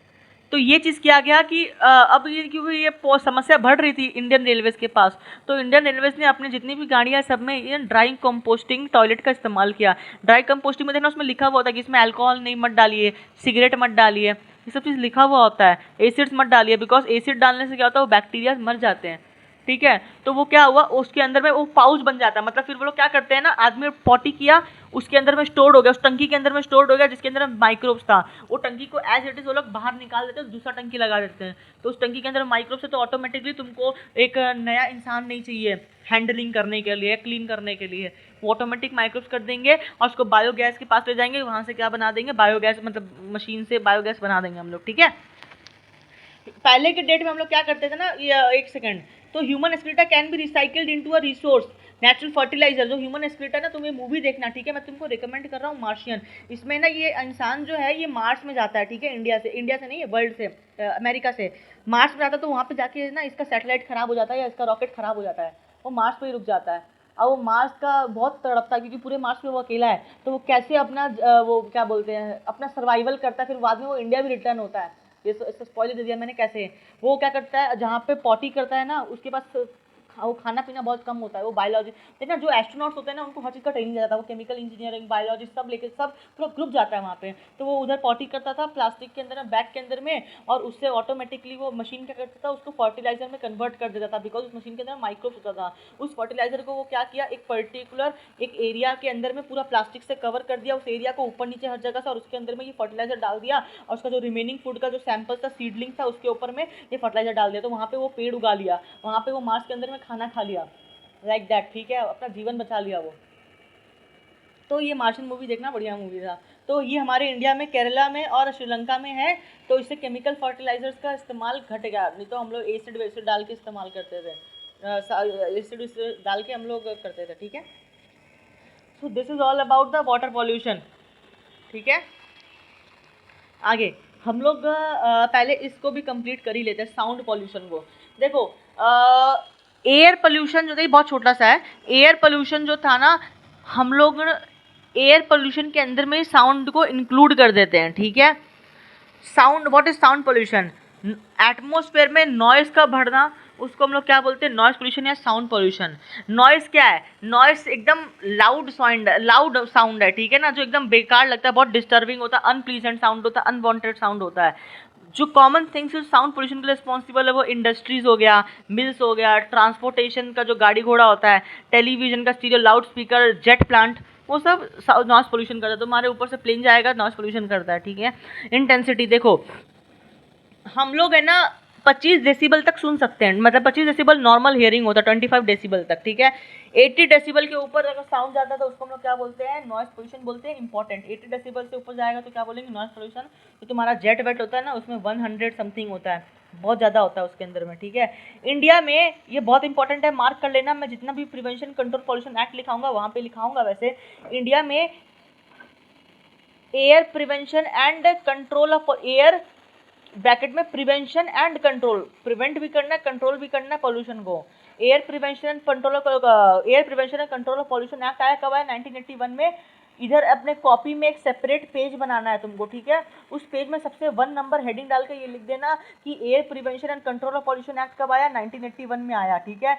तो ये चीज़ किया गया कि अब ये क्योंकि ये समस्या बढ़ रही थी इंडियन रेलवेज के पास, तो इंडियन रेलवेज ने अपनी जितनी भी गाड़ियाँ सब में ये ड्राई कंपोस्टिंग टॉयलेट का इस्तेमाल किया। ड्राई कंपोस्टिंग में देखना उसमें लिखा हुआ होता है कि इसमें अल्कोहल नहीं मत डालिए, सिगरेट मत डालिए, ये सब चीज़ लिखा हुआ होता है, एसिड्स मत डालिए, बिकॉज एसिड डालने से क्या होता है, वो बैक्टीरिया मर जाते हैं। ठीक है। तो वो क्या हुआ, उसके अंदर में वो पाउच बन जाता है, मतलब फिर वो लोग क्या करते हैं ना, आदमी पॉटी किया, उसके अंदर में स्टोर हो गया, उस टंकी के अंदर में स्टोर हो गया जिसके अंदर माइक्रोब्स था, वो टंकी को एज इट इज वो लोग बाहर निकाल देते हैं, दूसरा टंकी लगा देते हैं। तो उस टंकी के अंदर माइक्रोब्स है, तो ऑटोमेटिकली तुमको एक नया इंसान नहीं चाहिए हैंडलिंग करने के लिए, क्लीन करने के लिए, वो ऑटोमेटिक माइक्रोब्स कर देंगे और उसको बायोगैस के पास ले जाएंगे, वहाँ से क्या बना देंगे, बायोगैस, मतलब मशीन से बायोगैस बना देंगे हम लोग, ठीक है। पहले के डेट में हम लोग क्या करते थे ना, एक सेकंड, तो human excreta can be recycled into a resource natural fertiliser. जो ह्यूमन एक्सक्रीटा ना, तुम ये मूवी देखना, ठीक है, मैं तुमको रिकमेंड कर रहा हूँ, मार्शियन। इसमें ना ये इंसान जो है ये मार्स में जाता है, ठीक है, इंडिया से नहीं है, वर्ल्ड से, अमेरिका से मार्स में जाता है। तो वहाँ पे जाके ना इसका सैटेलाइट खराब हो जाता है या इसका रॉकेट खराब हो जाता है, वो मार्स पे ही रुक जाता है। और वो मार्स का बहुत तड़पता है क्योंकि पूरे मार्स पे वो अकेला है, तो वो कैसे अपना वो क्या बोलते हैं, अपना सर्वाइवल करता है, फिर बाद में वो इंडिया भी रिटर्न होता है। ये इसका स्पॉइलर दे दिया मैंने कैसे। वो क्या करता है, जहाँ पे पॉटी करता है ना, उसके पास वो खाना पीना बहुत कम होता है, वो बायोलॉजी देखना, जो एस्ट्रोनॉट्स होते हैं ना उनको हर चीज़ का ट्रेनिंग दिया जाता है, वो केमिकल इंजीनियरिंग, बायोलॉजी सब लेके सब पूरा ग्रुप जाता है वहाँ पे। तो वो उधर पॉटी करता था प्लास्टिक के अंदर में, बैग के अंदर में, और उससे ऑटोमेटिकली वो मशीन क्या करता था, उसको फर्टिलाइजर में कन्वर्ट कर देता था, बिकॉज उस मशीन के अंदर माइक्रोब्स होता था। उस फर्टिलाइजर को वो क्या किया, एक पर्टिकुलर एक एरिया के अंदर में पूरा प्लास्टिक से कवर कर दिया, उस एरिया को ऊपर नीचे हर जगह से, और उसके अंदर में ये फर्टिलाइजर डाल दिया, और उसका जो रिमेनिंग फूड का जो सैंपल था, सीडलिंग था, उसके ऊपर में ये फर्टिलाइजर डाल दिया। तो वहाँ पे वो पेड़ उगा लिया, वहाँ पे वो मार्स के अंदर में खाना खा लिया, लाइक दैट, ठीक है, अपना जीवन बचा लिया वो। तो ये मार्शियन मूवी देखना, बढ़िया मूवी था। तो ये हमारे इंडिया में, केरला में और श्रीलंका में है, तो इससे केमिकल फर्टिलाइजर्स का इस्तेमाल घट गया, नहीं तो हम लोग एसिड वेसिड डाल के इस्तेमाल करते थे, एसिड डाल के हम लोग करते थे, ठीक है। So this is all about the water pollution, ठीक है। आगे हम लोग पहले इसको भी कंप्लीट कर ही लेते हैं, साउंड पॉल्यूशन को। देखो एयर पोल्यूशन जो था बहुत छोटा सा है। एयर पोल्यूशन जो था ना, हम लोग एयर पोल्यूशन के अंदर में साउंड को इंक्लूड कर देते हैं, ठीक है। Sound, what is sound pollution, atmosphere में नॉइस का बढ़ना, उसको हम लोग क्या बोलते हैं, नॉइस पोल्यूशन या साउंड पोल्यूशन। नॉइस क्या है, नॉइस एकदम लाउड साउंड है, ठीक है ना, जो एकदम बेकार लगता है, बहुत डिस्टर्बिंग होता है, अनप्लीजेंट साउंड होता है, अनवांटेड साउंड होता है। जो कॉमन थिंग्स साउंड पोल्यूशन के लिए रिस्पॉन्सिबल है, वो इंडस्ट्रीज हो गया, मिल्स हो गया, ट्रांसपोर्टेशन का जो गाड़ी घोड़ा होता है, टेलीविजन का stereo, loud speaker, jade plant, वो सब नॉइस पोल्यूशन करता है। तो हमारे ऊपर से प्लेन जाएगा, नॉइस पोल्यूशन करता है, ठीक है। इंटेंसिटी देखो, हम लोग है ना 25 डेसिबल तक सुन सकते हैं, मतलब 25 डेसिबल नॉर्मल हियरिंग होता है, 25 डेसिबल तक, ठीक है। 80 डेसिबल के ऊपर अगर साउंड जाता है तो उसको हम लोग क्या बोलते हैं, नॉइस पोल्यूशन बोलते हैं, इंपॉर्टेंट। 80 डेसिबल से ऊपर जाएगा तो क्या बोलेंगे, नॉइस पोल्यूशन। तो तुम्हारा जेट वेट होता है ना, उसमें 100 समथिंग होता है, बहुत ज़्यादा होता है उसके अंदर में, ठीक है। इंडिया में ये बहुत इंपॉर्टेंट है, मार्क कर लेना, मैं जितना भी प्रिवेंशन कंट्रोल पॉल्यूशन एक्ट लिखाऊंगा वहाँ पे लिखाऊंगा। वैसे इंडिया में air prevention and control of air, bracket में प्रिवेंशन एंड कंट्रोल, प्रिवेंट भी करना है, कंट्रोल भी करना है पॉल्यूशन को। Air prevention and control of pollution act आया कब आया, 1981 में। इधर अपने कॉपी में एक सेपरेट पेज बनाना है तुमको, ठीक है। उस पेज में सबसे 1 नंबर हेडिंग डाल के ये लिख देना कि air prevention and control of pollution act कब आया, 1981 में आया, ठीक है।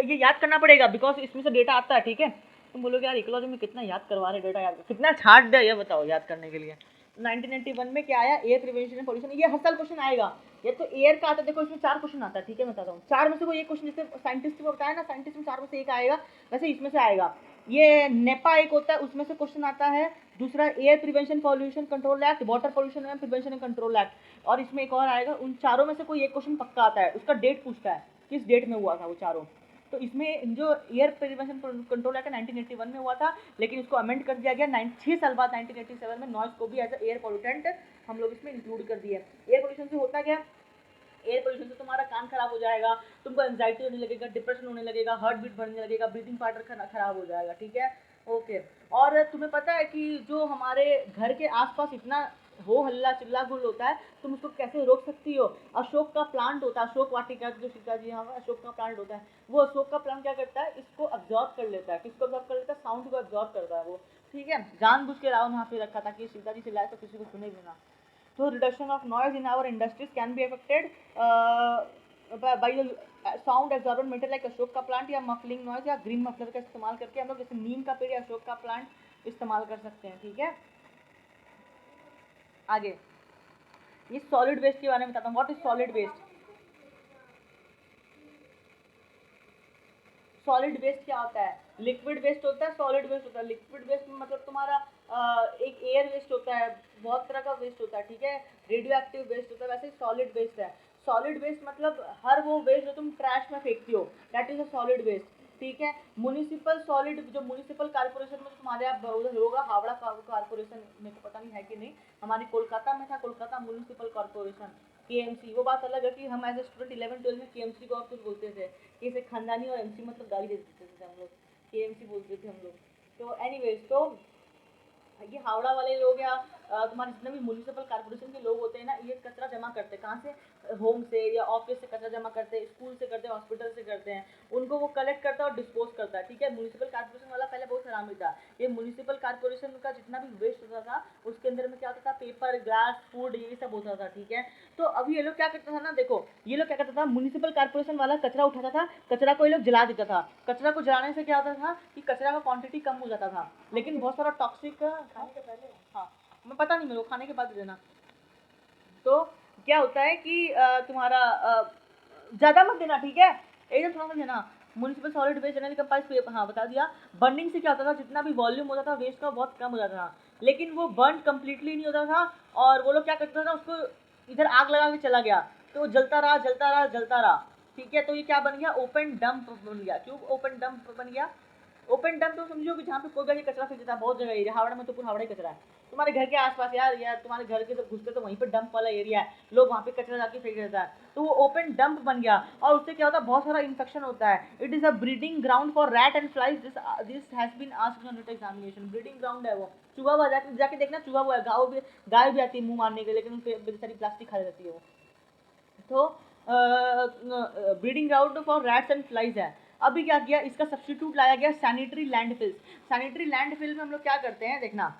ये याद करना पड़ेगा बिकॉज इसमें से डेटा आता है, ठीक है। तुम बोलोगे यार इकोलॉजी में कितना याद करवा रहे, डेटा याद कितना छाट दे, ये बताओ याद करने के लिए। 1991 में क्या आया, एयर प्रिवेंशन एंड पॉल्यूशन। ये हर साल क्वेश्चन आएगा, ये तो एयर का आता है, देखो इसमें 4 क्वेश्चन आता है, ठीक है, मैं बताता हूँ। 4 में से कोई एक क्वेश्चन, जैसे साइंटिस्ट को बताया ना, साइंटिस्ट में 4 में से एक आएगा, वैसे इसमें से आएगा। ये नेपा एक होता है, उसमें से क्वेश्चन आता है। दूसरा air prevention pollution control act, water pollution and prevention and control act, और इसमें एक और आएगा। उन चारों में से कोई एक क्वेश्चन पक्का आता है, उसका डेट पूछता है, किस डेट में हुआ था वो चारों। तो इसमें जो एयर प्रिवेंशन कंट्रोल एक्ट 1981 में हुआ था, लेकिन उसको अमेंड कर दिया गया 6 साल बाद 1987 में, नॉइस को भी एज एयर पोल्यूटेंट हम लोग इसमें इंक्लूड कर दिए। एयर पोल्यूशन से होता क्या, एयर पोल्यूशन से तुम्हारा कान खराब हो जाएगा, तुमको एंजाइटी होने लगेगा, डिप्रेशन होने लगेगा, हार्ट बीट बढ़ने लगेगा, ब्रीथिंग पैटर्न खराब हो जाएगा, ठीक है, ओके। और तुम्हें पता है कि जो हमारे घर के आसपास इतना हो हल्ला चिल्ला गुल होता है, तुम उसको कैसे रोक सकती हो। अशोक का प्लांट होता है, अशोक वाटिका जो सीता जी यहाँ अशोक का प्लांट होता है, वो अशोक का प्लांट क्या करता है, इसको अब्जॉर्ब कर लेता है। किसको अब्जॉर्ब कर लेता है, साउंड को अब्जॉर्ब करता है वो, ठीक है। जानबूझ के रावण वहाँ पे रखा था कि सीता जी चिल्लाए तो किसी को सुने भी ना। So reduction of noise in our industries can be affected by the sound absorbent material like Ashok का प्लांट, या मफलिंग नॉइज, या ग्रीन मफलर का इस्तेमाल करके हम लोग जैसे नीम का पेड़ या अशोक का प्लांट इस्तेमाल कर सकते हैं, ठीक है। आगे ये सॉलिड वेस्ट के बारे में बताता हूँ। What is solid waste, solid waste क्या होता है, लिक्विड वेस्ट होता है, सॉलिड वेस्ट होता है। लिक्विड वेस्ट में मतलब तुम्हारा एक एयर वेस्ट होता है, बहुत तरह का वेस्ट होता है, ठीक है, रेडियो एक्टिव वेस्ट होता है, वैसे सॉलिड वेस्ट है। सॉलिड वेस्ट मतलब हर वो वेस्ट जो तुम ट्रैश में फेंकती हो, that is a solid waste, ठीक है। म्युनिसिपल सॉलिड, जो म्युनिसिपल कॉर्पोरेशन में तुम्हारे यहाँ उधर होगा, हावड़ा कॉर्पोरेशन में तो पता नहीं है कि नहीं, हमारे कोलकाता में था, कोलकाता म्युनिसिपल कॉर्पोरेशन, केएमसी। वो बात अलग है कि हम एज ए स्टूडेंट 11-12 में केएमसी को और कुछ बोलते थे कि इसे खानदानी, और एमसी मतलब गाली दे देते थे हम लोग, केएमसी बोलते थे हम लोग। तो एनीवेज, तो ये हावड़ा वाले लोग या तुम्हारे जितने भी म्युनिसिपल कॉर्पोरेशन के लोग होते हैं ना, ये कचरा जमा करते हैं कहाँ से, होम से या ऑफिस से कचरा जमा करते हैं, स्कूल से करते हैं, हॉस्पिटल से करते हैं, उनको वो कलेक्ट करता है और डिस्पोज करता है, ठीक है। म्युनिसिपल कॉर्पोरेशन वाला पहले बहुत हरामी था। ये म्युनिसिपल कॉर्पोरेशन का जितना भी वेस्ट होता था उसके अंदर में क्या होता था, पेपर, ग्लास, फूड, ये सब होता था, ठीक है। तो अभी ये लोग क्या करता था ना, देखो ये लोग क्या करता था, म्युनिसिपल कॉर्पोरेशन वाला कचरा उठाता था, कचरा को ये लोग जला देता था। कचरा को जलाने से क्या होता था कि कचरा का क्वांटिटी कम हो जाता था, लेकिन बहुत सारा टॉक्सिक, खाने के पहले, हाँ मैं पता नहीं, मेरे को खाने के बाद दे देना। तो क्या होता है कि तुम्हारा ज़्यादा मत देना, ठीक है, एकदम थोड़ा सा देना। म्युनिसिपल सॉलिड वेस्ट जनरली कंपाइज, हाँ बता दिया। बर्निंग से क्या होता था, जितना भी वॉल्यूम होता था वेस्ट का बहुत कम हो जाता था, लेकिन वो बर्न कम्प्लीटली नहीं होता था, और वो लोग क्या करता था, उसको इधर आग लगा के चला गया, तो वो जलता रहा जलता रहा जलता रहा, ठीक है। तो ये क्या बन गया, ओपन डंप बन गया। क्यों ओपन डंप बन गया, ओपन डंप तो समझो कि जहाँ पे कोई भी कचरा फेंक देता है, बहुत जगह एरिया, हावड़ा में तो पूरा हावड़ा ही कचरा है। तुम्हारे घर के आसपास यार तुम्हारे घर के तो घुसते तो वहीं पे डंप वाला एरिया है, लोग वहाँ पे कचरा जाके फेंक देता है, तो वो ओपन डंप बन गया, और उससे क्या होता है, बहुत सारा इन्फेक्शन होता है। It is a breeding ground for rat and flies, this has been asked on examination. Breeding ground है वो, चूहा हुआ, जाके देखना, चूहा हुआ है, गाय भी आती है मुंह मारने के, लेकिन उन पे बेचारी प्लास्टिक खा जाती है वो। तो breeding ground for rats and flies है। अभी क्या किया, इसका सब्स्टिट्यूट लाया गया सैनिटरी लैंडफिल्स। सैनिटरी लैंडफिल में हम लोग क्या करते हैं, देखना,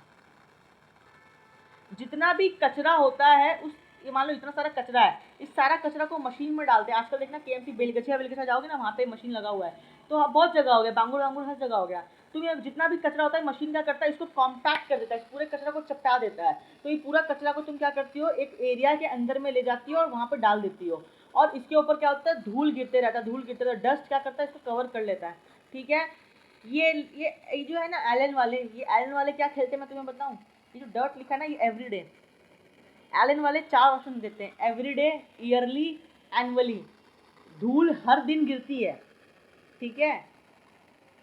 जितना भी कचरा होता है उस, ये मान लो इतना सारा कचरा है, इस सारा कचरा को मशीन में डालते हैं। आजकल देखना केएमसी बेलगछिया जाओगे ना, वहाँ पे मशीन लगा हुआ है, तो हाँ बहुत जगह हो गया, बांगुर हर जगह हो गया। तो ये जितना भी कचरा होता है मशीन क्या करता है, इसको कॉम्पैक्ट कर देता है, पूरे कचरा को चपटा देता है। तो ये पूरा कचरा को तुम क्या करती हो, एक एरिया के अंदर में ले जाती हो और वहाँ पर डाल देती हो, और इसके ऊपर क्या होता है, धूल गिरते रहता है, धूल गिरते रहता है, डस्ट क्या करता है, इसको कवर कर लेता है, ठीक है। ये जो है ना एलन वाले, ये एलन वाले क्या खेलते हैं मैं तुम्हें बताऊँ, ये जो डर्ट लिखा है ना, ये एवरीडे, एलन वाले 4 ऑप्शन देते हैं, एवरीडे, ईयरली, एनुअली। धूल हर दिन गिरती है, ठीक है,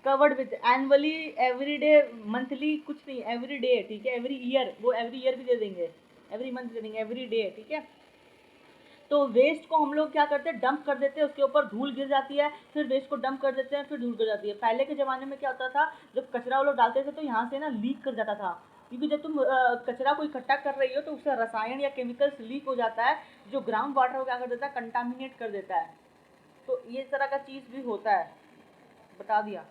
covered with, annually, everyday, monthly कुछ नहीं, एवरी डे, ठीक है। एवरी ईयर, वो एवरी ईयर भी दे देंगे, एवरी मंथ दे देंगे, एवरी डे, ठीक है। तो वेस्ट को हम लोग क्या करते हैं, डंप कर देते हैं, उसके ऊपर धूल गिर जाती है, फिर वेस्ट को डंप कर देते हैं, फिर धूल गिर जाती है। पहले के ज़माने में क्या होता था, जब कचरा वो लोग डालते थे तो यहाँ से ना लीक कर जाता था, क्योंकि जब तुम कचरा को इकट्ठा कर रही हो तो उससे रसायन या केमिकल्स लीक हो जाता है, जो ग्राउंड वाटर को क्या कर देता है, कंटामिनेट कर देता है। तो ये तरह का चीज़ भी होता है, बता दिया।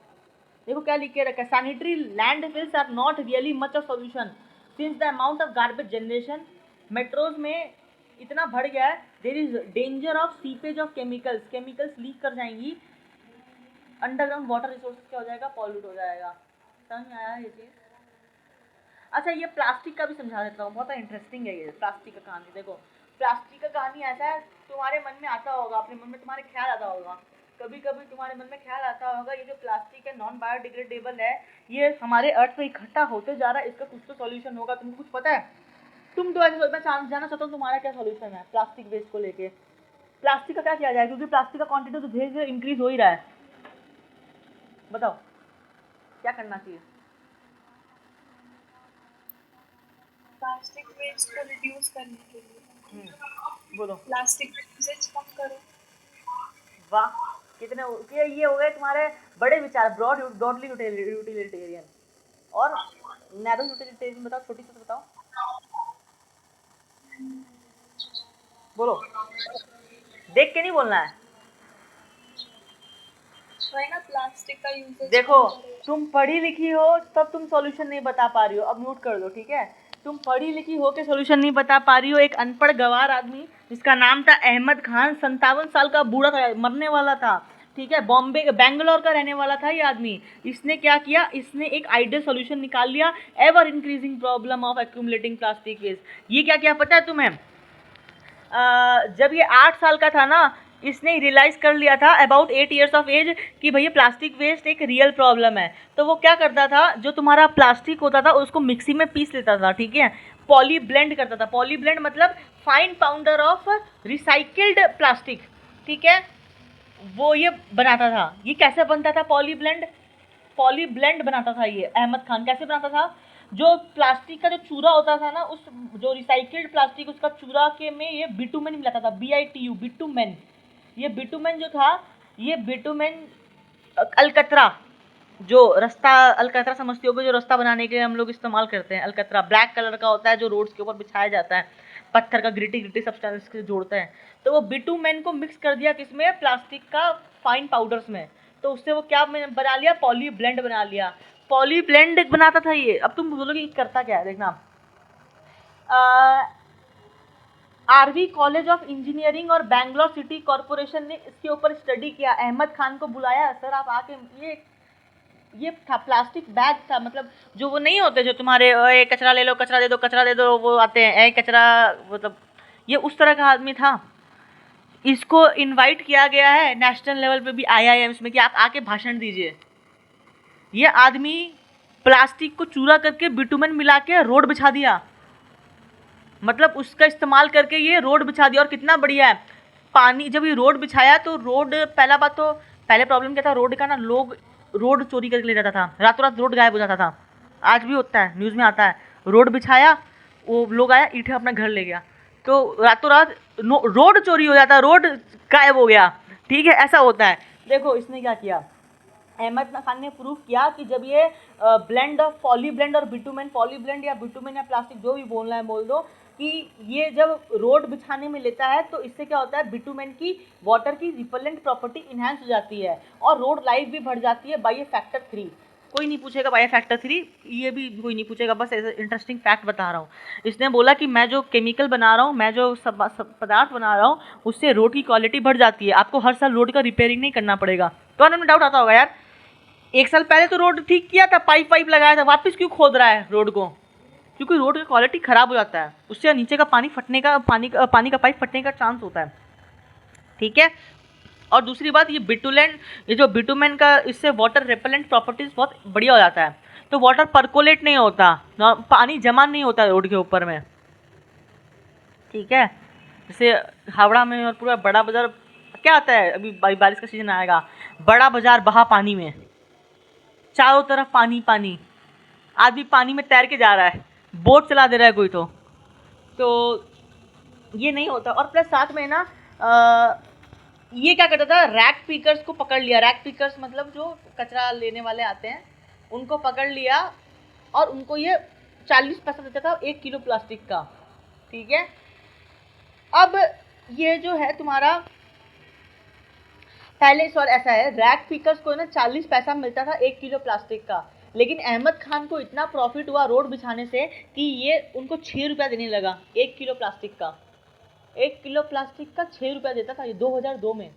देखो क्या लिख के रखा है, sanitary landfills are not really much of solution since the amount of garbage generation. Metros में इतना बढ़ गया है, there is danger of seepage of chemicals leak कर जाएंगी, अंडरग्राउंड वाटर रिसोर्सेज क्या हो जाएगा, पॉल्यूट हो जाएगा। समझ में आया ये चीज़। अच्छा ये प्लास्टिक का भी समझा देता हूँ, बहुत इंटरेस्टिंग है ये प्लास्टिक का कहानी। देखो प्लास्टिक का कहानी ऐसा है, तुम्हारे मन में आता होगा, अपने मन में तुम्हारे ख्याल आता होगा, कभी कभी तुम्हारे मन में ख्याल आता होगा, ये जो प्लास्टिक है नॉन बायोडिग्रेडेबल है, ये हमारे अर्थ पे इकट्ठा होते जा रहा है, इसका कुछ तो सॉल्यूशन होगा, तुमको कुछ पता है? तुम तो ऐसे मैं जानना चाहता हूँ तुम्हारा क्या सॉल्यूशन है प्लास्टिक वेस्ट को लेके। प्लास्टिक का क्या किया जाए, क्योंकि प्लास्टिक का क्वांटिटी तो धीरे धीरे इंक्रीज हो ही रहा है, बताओ क्या करना चाहिए? प्लास्टिक वेस्ट को रिड्यूस करने के लिए बोलो। प्लास्टिक यूसेज कम करो। वाह, कितने ये हो गए तुम्हारे बड़े विचार, ब्रॉडली यूटिलिटेरियन और नैरो यूटिलिटेरियन। बताओ छोटी सी बताओ, बोलो, देख के नहीं बोलना है। ना प्लास्टिक का यूसेज देखो तुम पढ़ी लिखी हो तब तुम सॉल्यूशन नहीं बता पा रही हो, अब म्यूट कर दो, ठीक है। तुम पढ़ी लिखी हो के सॉल्यूशन नहीं बता पा रही हो। एक अनपढ़ गवार आदमी जिसका नाम था अहमद खान, 57 साल का बूढ़ा था, मरने वाला था, ठीक है, बॉम्बे बैंगलोर का रहने वाला था ये आदमी। इसने क्या किया, इसने एक आइडियल सॉल्यूशन निकाल लिया, ever increasing problem of accumulating plastic waste. ये क्या किया पता है तुम्हें? जब ये 8 साल का था ना, इसने रियलाइज़ कर लिया था अबाउट 8 ईयर्स ऑफ एज कि भैया प्लास्टिक वेस्ट एक रियल प्रॉब्लम है। तो वो क्या करता था, जो तुम्हारा प्लास्टिक होता था उसको मिक्सी में पीस लेता था, ठीक है, पॉली ब्लेंड करता था। पॉली ब्लेंड मतलब fine powder of recycled plastic, ठीक है, वो ये बनाता था। ये कैसे बनता था पॉली ब्लेंड? पॉली ब्लेंड बनाता था ये अहमद खान। कैसे बनाता था? जो प्लास्टिक का जो चूरा होता था ना, उस जो रिसाइकिल्ड प्लास्टिक उसका चूरा के में ये बिटुमेन मिलाता था, BITU, बिटुमेन। ये बिटुमेन जो था, ये बिटुमेन अलकतरा, जो रास्ता अलकतरा समझते होगे, जो रास्ता बनाने के लिए हम लोग इस्तेमाल करते हैं। अलकतरा ब्लैक कलर का होता है जो रोड्स के ऊपर बिछाया जाता है, पत्थर का ग्रिटी ग्रिटी सब्सटेंस के जोड़ते हैं। तो वो बिटुमेन को मिक्स कर दिया किसमें? प्लास्टिक का फाइन पाउडर्स में। तो उससे वो क्या बना लिया? पॉली ब्लेंड बना लिया। पॉली ब्लेंड बनाता था ये। अब तुम बोलोगे करता क्या है, देखना। आरवी कॉलेज ऑफ इंजीनियरिंग और बैंगलोर सिटी कॉरपोरेशन ने इसके ऊपर स्टडी किया। अहमद खान को बुलाया, सर आप आके, ये था प्लास्टिक बैग था, मतलब जो वो नहीं होते जो तुम्हारे ओए कचरा ले लो, कचरा दे दो, कचरा दे दो, वो आते हैं कचरा, मतलब ये उस तरह का आदमी था। इसको इनवाइट किया गया है नेशनल लेवल पे भी, IIMs में, कि आप आके भाषण दीजिए। ये आदमी प्लास्टिक को चूरा करके बिटुमेन मिला के रोड बिछा दिया, मतलब उसका इस्तेमाल करके ये रोड बिछा दिया। और कितना बढ़िया है, पानी जब ये रोड बिछाया तो रोड, पहला बात तो पहले प्रॉब्लम क्या था रोड का ना, लोग रोड चोरी करके ले जाता था, रातों रात रोड गायब हो जाता था। आज भी होता है, न्यूज़ में आता है, रोड बिछाया, वो लोग आया ईंटें अपना घर ले गया, तो रातों रात रोड चोरी हो जाता है, रोड गायब हो गया, ठीक है, ऐसा होता है। देखो इसने क्या किया, अहमद खान ने प्रूव किया कि जब ये ब्लेंड ऑफ पॉली ब्लेंड और बिटुमेन, पॉली ब्लेंड या बिटुमेन या प्लास्टिक जो भी बोलना है बोल दो, कि ये जब रोड बिछाने में लेता है तो इससे क्या होता है, बिटुमेन की वाटर की रिपेलेंट प्रॉपर्टी इन्हांस हो जाती है और रोड लाइफ भी बढ़ जाती है बाय फैक्टर 3। कोई नहीं पूछेगा बाय फैक्टर 3, ये भी कोई नहीं पूछेगा, बस ऐसे इंटरेस्टिंग फैक्ट बता रहा हूँ। इसने बोला कि मैं जो केमिकल बना रहा हूँ, मैं जो सब पदार्थ बना रहा हूँ, उससे रोड की क्वालिटी बढ़ जाती है, आपको हर साल रोड का रिपेयरिंग नहीं करना पड़ेगा। तो हमें डाउट आता होगा यार, 1 साल पहले तो रोड ठीक किया था, पाइप वाइप लगाया था, वापस क्यों खोद रहा है रोड को? क्योंकि रोड का क्वालिटी ख़राब हो जाता है, उससे नीचे का पानी फटने का, पानी का पाइप फटने का चांस होता है, ठीक है। और दूसरी बात, ये बिटुलेंट, ये जो बिटुमेन का, इससे वाटर रिपेलेंट प्रॉपर्टीज़ बहुत बढ़िया हो जाता है, तो वाटर परकोलेट नहीं होता, पानी जमा नहीं होता रोड के ऊपर में, ठीक है। जैसे हावड़ा में और पूरा बड़ा बाजार क्या आता है, अभी बारिश का सीजन आएगा, बड़ा बाजार बहा पानी में, चारों तरफ पानी पानी, आदमी पानी में तैर के जा रहा है, बोट चला दे रहा है कोई, तो ये नहीं होता। और प्लस साथ में ना ये क्या करता था, रैक पिकर्स को पकड़ लिया। रैक पिकर्स मतलब जो कचरा लेने वाले आते हैं उनको पकड़ लिया और उनको ये 40 पैसा देता था 1 किलो प्लास्टिक का, ठीक है। अब ये जो है तुम्हारा, पहले सॉरी ऐसा है, रैक पिकर्स को ना 40 पैसा मिलता था 1 किलो प्लास्टिक का, लेकिन अहमद खान को इतना प्रॉफिट हुआ रोड बिछाने से कि ये उनको 6 रुपया देने लगा 1 किलो प्लास्टिक का। 1 किलो प्लास्टिक का 6 रुपया देता था ये 2002 में।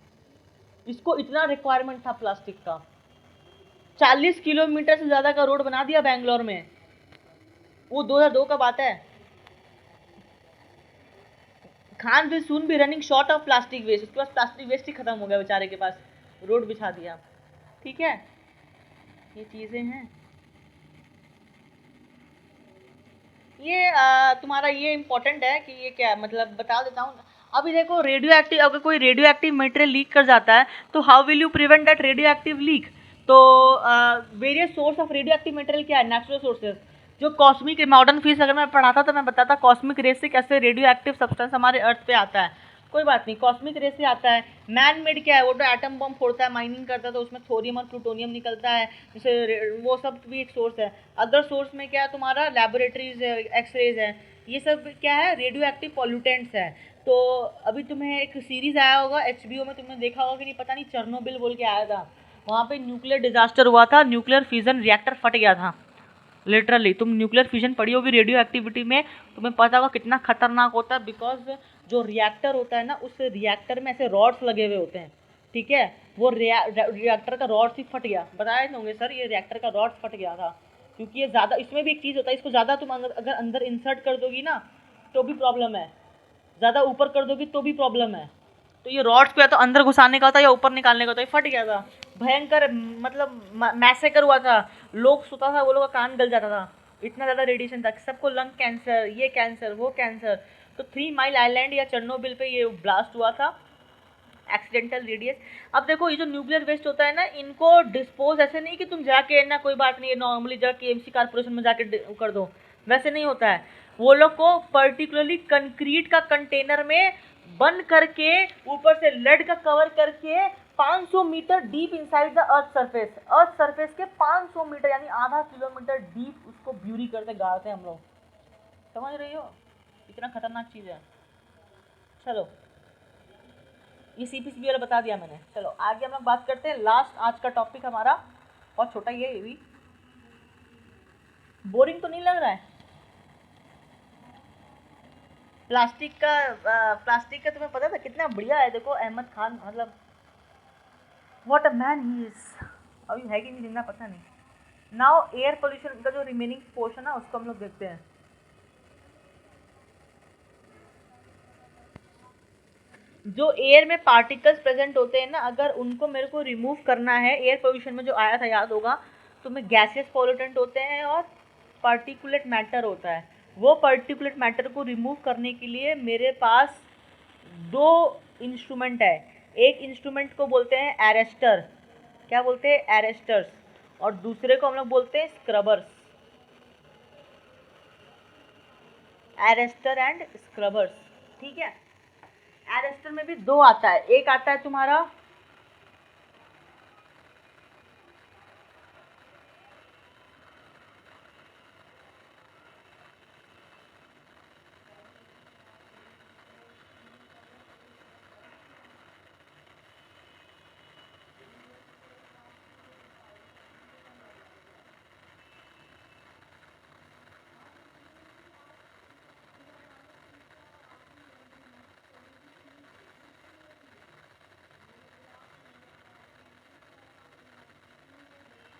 इसको इतना रिक्वायरमेंट था प्लास्टिक का। 40 किलोमीटर से ज़्यादा का रोड बना दिया बैंगलोर में, वो 2002 का बात है। Khan will soon be running short of plastic waste, उसके पास प्लास्टिक वेस्ट ही खत्म हो गया बेचारे के पास, रोड बिछा दिया, ठीक है। ये चीज़ें हैं, ये तुम्हारा ये इम्पोर्टेंट है कि ये क्या मतलब बता देता हूँ। अभी देखो रेडियो एक्टिव, अगर कोई रेडियो एक्टिव मटेरियल लीक कर जाता है तो how will you prevent that radio active leak? तो various source of radio active material क्या है, नेचुरल सोर्सेज। जो कॉस्मिक मॉडर्न फिजिक्स अगर मैं पढ़ाता तो मैं बताता कॉस्मिक रेस से कैसे रेडियो एक्टिव सब्सटेंस हमारे अर्थ पे आता है, कोई बात नहीं, कॉस्मिक रेस से आता है। मैन मेड क्या है, वो तो एटम बम फोड़ता है, माइनिंग करता है, तो उसमें थोरियम और प्लूटोनियम निकलता है, जैसे वो सब भी एक सोर्स है। अदर सोर्स में क्या है तुम्हारा, लेबोरेटरीज है, एक्सरेज है, ये सब क्या है, रेडियो एक्टिव पॉल्यूटेंट्स है। तो अभी तुम्हें एक सीरीज़ आया होगा HBO में, तुमने देखा होगा कि नहीं पता नहीं, चेरनोबिल बोल के आया था, वहाँ पे न्यूक्लियर डिजास्टर हुआ था, न्यूक्लियर फ्यूजन रिएक्टर फट गया था लिटरली। तुम न्यूक्लियर फ्यूजन पढ़ी होगी रेडियो एक्टिविटी में, तुम्हें पता होगा कितना खतरनाक होता है, बिकॉज जो रिएक्टर होता है ना, उस रिएक्टर में ऐसे रॉड्स लगे हुए होते हैं, ठीक है। वो रिएक्टर का रॉड ही फट गया, बताए होंगे सर ये रिएक्टर का रॉड फट गया था, क्योंकि ये ज़्यादा, इसमें भी एक चीज़ होता है, इसको ज़्यादा तुम अगर अंदर इंसर्ट कर दोगी ना तो भी प्रॉब्लम है, ज़्यादा ऊपर कर दोगी तो भी प्रॉब्लम है। तो ये रॉड्स को या तो अंदर घुसाने का होता या ऊपर निकालने का होता, ये फट गया था, भयंकर मतलब मैसेकर हुआ था, लोग सोता था वो लोग का कान गल जाता था, इतना ज़्यादा रेडिएशन था, सबको लंग कैंसर, ये कैंसर वो कैंसर। तो 3 माइल आइलैंड या चेरनोबिल पे ये ब्लास्ट हुआ था, एक्सीडेंटल रेडियस। अब देखो ये जो न्यूक्लियर वेस्ट होता है ना, इनको डिस्पोज ऐसे नहीं कि तुम जाके ना कोई बात नहीं है नॉर्मली जाके एमसी कारपोरेशन में जाके कर दो, वैसे नहीं होता है। वो लोग को पर्टिकुलरली कंक्रीट का कंटेनर में बंद करके ऊपर से लेड का कवर करके 500 metre deep inside the earth surface के 500 मीटर यानी आधा किलोमीटर डीप उसको ब्यूरी करते गाड़ते हैं हम लोग, समझ रही हो, इतना खतरनाक चीज़ है। चलो ये CPCB वाला बता दिया मैंने। चलो आगे हम लोग बात करते हैं, लास्ट आज का टॉपिक हमारा बहुत छोटा ही है, ये भी बोरिंग तो नहीं लग रहा है। प्लास्टिक का तुम्हें पता था कितना बढ़िया है, देखो अहमद खान, मतलब what a man he is. अभी है कि नहीं जिंदा पता नहीं। नाउ एयर पोल्यूशन का जो रिमेनिंग पोर्शन है उसको हम लोग देखते हैं। जो एयर में पार्टिकल्स प्रेजेंट होते हैं ना, अगर उनको मेरे को रिमूव करना है, एयर पोल्यूशन में जो आया था याद होगा, तो में गैसियस पॉल्यूटेंट होते हैं और पार्टिकुलेट मैटर होता है। वो पार्टिकुलेट मैटर को रिमूव करने के लिए मेरे पास 2 इंस्ट्रूमेंट है। एक इंस्ट्रूमेंट को बोलते हैं एरेस्टर, क्या बोलते हैं एरेस्टर्स, और दूसरे को हम लोग बोलते हैं स्क्रबर्स, एरेस्टर एंड स्क्रबर्स, ठीक है। एरेस्टर में भी 2 आता है, एक आता है तुम्हारा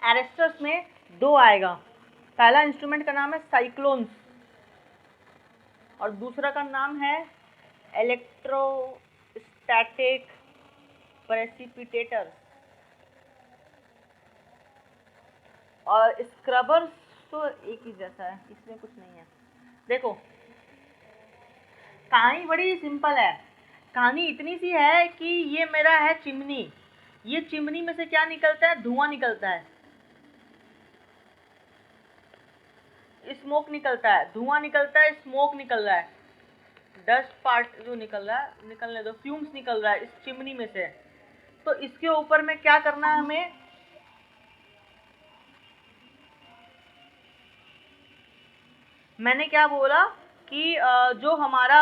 एरेस्टर्स में 2 आएगा। पहला इंस्ट्रूमेंट का नाम है साइक्लोन्स और दूसरा का नाम है इलेक्ट्रोस्टैटिक प्रेसिपिटेटर। और स्क्रबर्स तो एक ही जैसा है, इसमें कुछ नहीं है। देखो कहानी बड़ी सिंपल है, कहानी इतनी सी है कि ये मेरा है चिमनी, ये चिमनी में से क्या निकलता है, धुआं निकलता है, स्मोक निकलता है, धुआं निकलता है, स्मोक निकल रहा है, डस्ट पार्ट जो निकल रहा है, निकलने दो, फ्यूम्स निकल रहा है इस चिमनी में से। तो इसके ऊपर में क्या करना है हमें, मैंने क्या बोला कि जो हमारा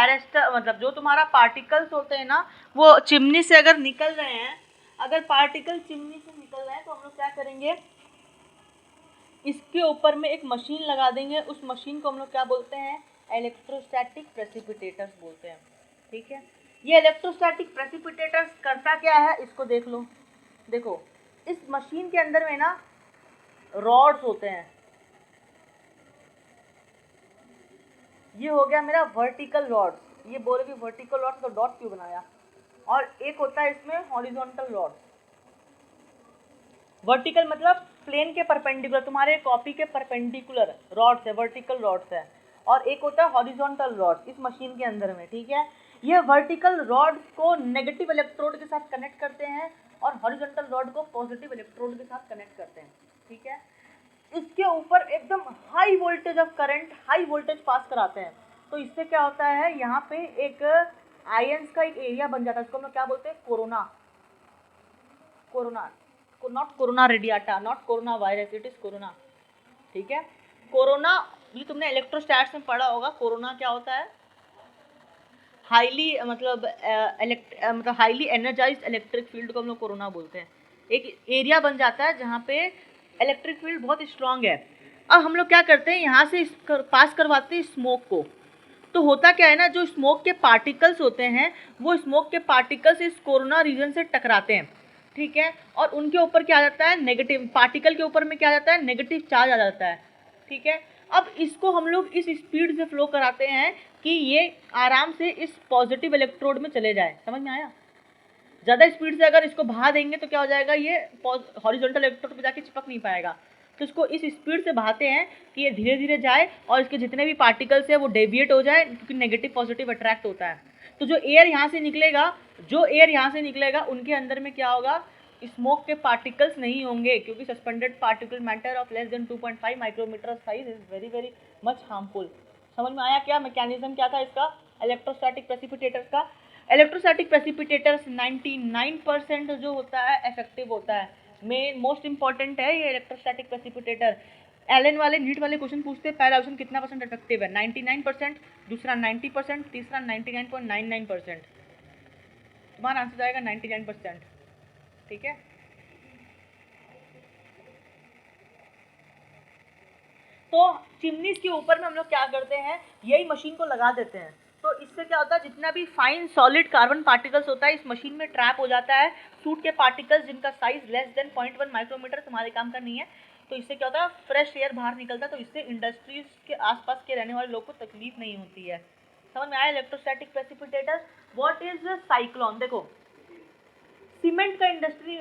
एरेस्टर मतलब जो तुम्हारा पार्टिकल्स होते हैं ना, वो चिमनी से अगर निकल रहे हैं, अगर पार्टिकल चिमनी से निकल रहे हैं तो हम लोग क्या करेंगे, इसके ऊपर में एक मशीन लगा देंगे। उस मशीन को हम लोग क्या बोलते हैं, इलेक्ट्रोस्टैटिक प्रेसिपिटेटर्स बोलते हैं, ठीक है। ये इलेक्ट्रोस्टैटिक प्रेसिपिटेटर्स करता क्या है, इसको देख लो। देखो इस मशीन के अंदर में ना रॉड्स होते हैं, ये हो गया मेरा वर्टिकल रॉड, ये बोलोगे वर्टिकल रॉड तो डॉट क्यों बनाया, और एक होता है इसमें हॉरिजॉन्टल रॉड। वर्टिकल मतलब प्लेन के परपेंडिकुलर, तुम्हारे कॉपी के परपेंडिकुलर रॉड्स है, वर्टिकल रॉड्स है, और एक होता है हॉरिजॉन्टल रॉड इस मशीन के अंदर में, ठीक है। ये वर्टिकल रॉड को नेगेटिव इलेक्ट्रोड के साथ कनेक्ट करते हैं और हॉरिजॉन्टल रॉड को पॉजिटिव इलेक्ट्रोड के साथ कनेक्ट करते हैं, ठीक है। इसके ऊपर एकदम high voltage of current, high voltage pass कराते हैं। तो इससे क्या होता है, यहाँ पे एक आयंस का एक एरिया बन जाता है, इसको हम लोग क्या बोलते हैं, corona, corona, not corona radiata, not corona virus, it is corona, ठीक है। कोरोना ये तुमने इलेक्ट्रोस्टैट्स में पढ़ा होगा, कोरोना क्या होता है, हाईली मतलब हाईली एनर्जाइज्ड इलेक्ट्रिक फील्ड को हम लोग कोरोना बोलते हैं। एक एरिया बन जाता है जहाँ पे इलेक्ट्रिक फील्ड बहुत स्ट्रांग है। अब हम लोग क्या करते हैं, यहाँ से पास करवाते हैं स्मोक को। तो होता क्या है ना, जो स्मोक के पार्टिकल्स होते हैं वो स्मोक के पार्टिकल्स इस कोरोना रीजन से टकराते हैं, ठीक है, और उनके ऊपर क्या आ जाता है, नेगेटिव पार्टिकल के ऊपर में क्या आ जाता है, नेगेटिव चार्ज आ जाता है, ठीक है। अब इसको हम लोग इस स्पीड से फ्लो कराते हैं कि ये आराम से इस पॉजिटिव इलेक्ट्रोड में चले जाए। समझ में आया? ज़्यादा स्पीड से अगर इसको बहा देंगे तो क्या हो जाएगा, ये हॉरिजॉन्टल इलेक्ट्रोड पे जाके चिपक नहीं पाएगा। तो इसको इस स्पीड से बहाते हैं कि ये धीरे धीरे जाए और इसके जितने भी पार्टिकल्स हैं वो डेविएट हो जाए, क्योंकि नेगेटिव पॉजिटिव अट्रैक्ट होता है। तो जो एयर यहाँ से निकलेगा उनके अंदर में क्या होगा, स्मोक के पार्टिकल्स नहीं होंगे, क्योंकि suspended particle matter of less than 2.5 micrometre size is very very much harmful. समझ में आया क्या मैकेनिज्म क्या था इसका, इलेक्ट्रोस्टैटिक प्रेसिपिटेटर्स का? इलेक्ट्रोस्टैटिक प्रेसिपिटेटर्स 99% जो होता है इफेक्टिव होता है। मेन मोस्ट इंपॉर्टेंट है ये इलेक्ट्रोस्टैटिक प्रेसिपिटेटर। एलन वाले नीट वाले क्वेश्चन पूछते हैं पहला ऑप्शन कितना परसेंट इफेक्टिव है, 99%, दूसरा 90%, तीसरा 99.99%। तुम्हारा आंसर जाएगा 99%। ठीक है, तो चिमनीज के ऊपर में हम लोग क्या करते हैं, यही मशीन को लगा देते हैं। तो इससे क्या होता है, जितना भी फाइन सॉलिड कार्बन पार्टिकल्स होता है इस मशीन में ट्रैप हो जाता है। सूट के पार्टिकल्स जिनका साइज लेस देन 0.1 माइक्रोमीटर, तुम्हारे काम का नहीं है। तो इससे क्या होता है, फ्रेश एयर बाहर निकलता है। तो इससे इंडस्ट्रीज के आसपास के रहने वाले लोग को तकलीफ नहीं होती है। समझ में आया electrostatic precipitator? What is cyclone? देखो सीमेंट का इंडस्ट्री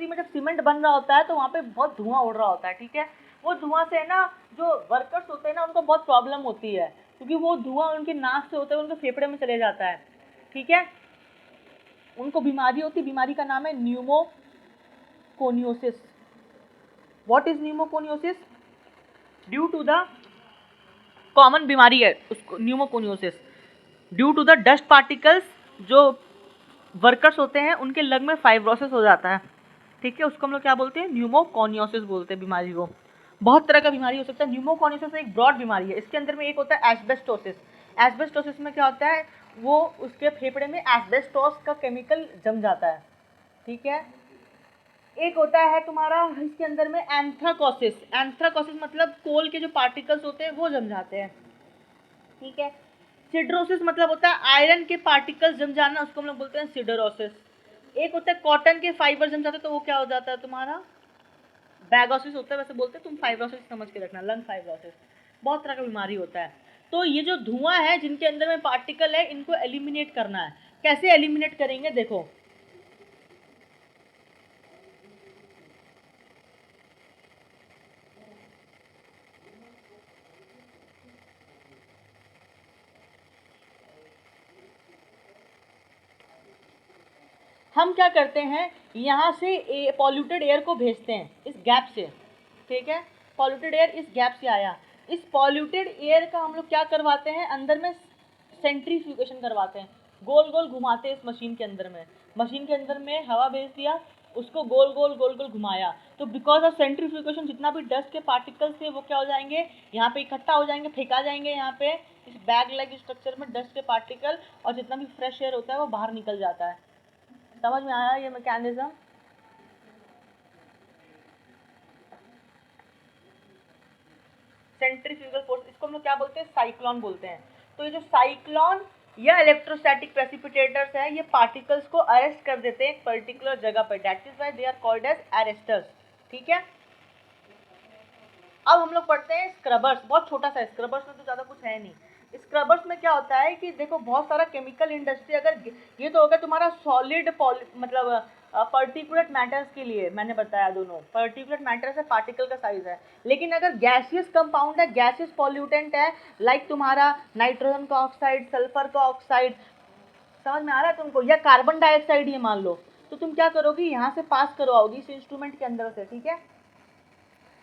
में जब सीमेंट बन रहा होता है तो वहाँ पे बहुत धुआं उड़ रहा होता है। ठीक है, वो धुआं से ना जो वर्कर्स होते हैं ना उनको बहुत प्रॉब्लम होती है, क्योंकि वो धुआं उनके नाक से होते हुए उनके फेफड़े में चले जाता है। ठीक है, उनको बीमारी होती है, बीमारी का नाम है pneumoconiosis. What is pneumoconiosis? Due to the common बीमारी है उसको pneumoconiosis, due to the dust particles जो वर्कर्स होते हैं उनके लंग में फाइब्रोसिस हो जाता है। ठीक है, उसको हम लोग क्या बोलते हैं, न्यूमोकोनियोसिस बोलते हैं बीमारी को। बहुत तरह का बीमारी हो सकता है। न्यूमोकोनियोसिस एक ब्रॉड बीमारी है। इसके अंदर में एक होता है एस्बेस्टोसिस। एस्बेस्टोसिस में क्या होता है, वो उसके फेफड़े में एस्बेस्टोस का केमिकल जम जाता है। ठीक है, एक होता है तुम्हारा इसके अंदर में एंथ्राकोसिस। एंथ्राकोसिस मतलब कोल के जो पार्टिकल्स होते हैं वो जम जाते हैं। ठीक है, सिडरोसिस मतलब होता है आयरन के पार्टिकल्स जम जाना, उसको हम लोग बोलते हैं सिडरोसिस। एक होता है कॉटन के फाइबर जम जाते हैं, तो वो क्या हो जाता है तुम्हारा, बैगोसिस होता है। वैसे बोलते हैं, तुम फाइब्रोसिस समझ के रखना, लंग फाइब्रोसिस। बहुत तरह का बीमारी होता है। तो ये जो धुआं है जिनके अंदर में पार्टिकल है इनको एलिमिनेट करना है। कैसे एलिमिनेट करेंगे, देखो हम क्या करते हैं, यहाँ से पॉल्यूटेड एयर को भेजते हैं इस गैप से। ठीक है, पॉल्यूटेड एयर इस गैप से आया। इस पॉल्यूटेड एयर का हम लोग क्या करवाते हैं, अंदर में सेंट्रीफ्यूगेशन करवाते हैं, गोल गोल घुमाते हैं इस मशीन के अंदर में। मशीन के अंदर में हवा भेज दिया, उसको गोल गोल घुमाया। तो बिकॉज ऑफ सेंट्रीफ्यूगेशन जितना भी डस्ट के पार्टिकल्स थे वो क्या हो जाएंगे, यहाँ पे इकट्ठा हो जाएंगे, फेंका जाएंगे यहाँ पे इस बैग लाइक स्ट्रक्चर में डस्ट के पार्टिकल, और जितना भी फ्रेश एयर होता है वो बाहर निकल जाता है। समझ में आया ये मैकेनिज्म? सेंट्रीफ्यूगल फोर्स, इसको हम लोग क्या बोलते हैं, साइक्लोन बोलते हैं। तो ये जो साइक्लोन या इलेक्ट्रोस्टैटिक प्रेसिपिटेटर्स है, ये पार्टिकल्स को अरेस्ट कर देते हैं एक पर्टिकुलर जगह पर। That is why they are called as arresters. ठीक है, अब हम लोग पढ़ते हैं स्क्रबर्स। बहुत छोटा सा, स्क्रबर्स में तो ज़्यादा कुछ है नहीं। स्क्रबर्स में क्या होता है कि देखो बहुत सारा केमिकल इंडस्ट्री, अगर ये तो होगा तुम्हारा सॉलिड मतलब पर्टिकुलर मैटर्स के लिए मैंने बताया, दोनों पर्टिकुलर मैटर्स है, पार्टिकल का साइज है। लेकिन अगर गैसियस कंपाउंड है, गैसियस पॉल्यूटेंट है, लाइक तुम्हारा नाइट्रोजन का ऑक्साइड, सल्फर का ऑक्साइड, समझ में आ रहा है तुमको, या कार्बन डाइऑक्साइड ये मान लो, तो तुम क्या करोगी, यहाँ से पास करवाओगी इस इंस्ट्रूमेंट के अंदर से। ठीक है,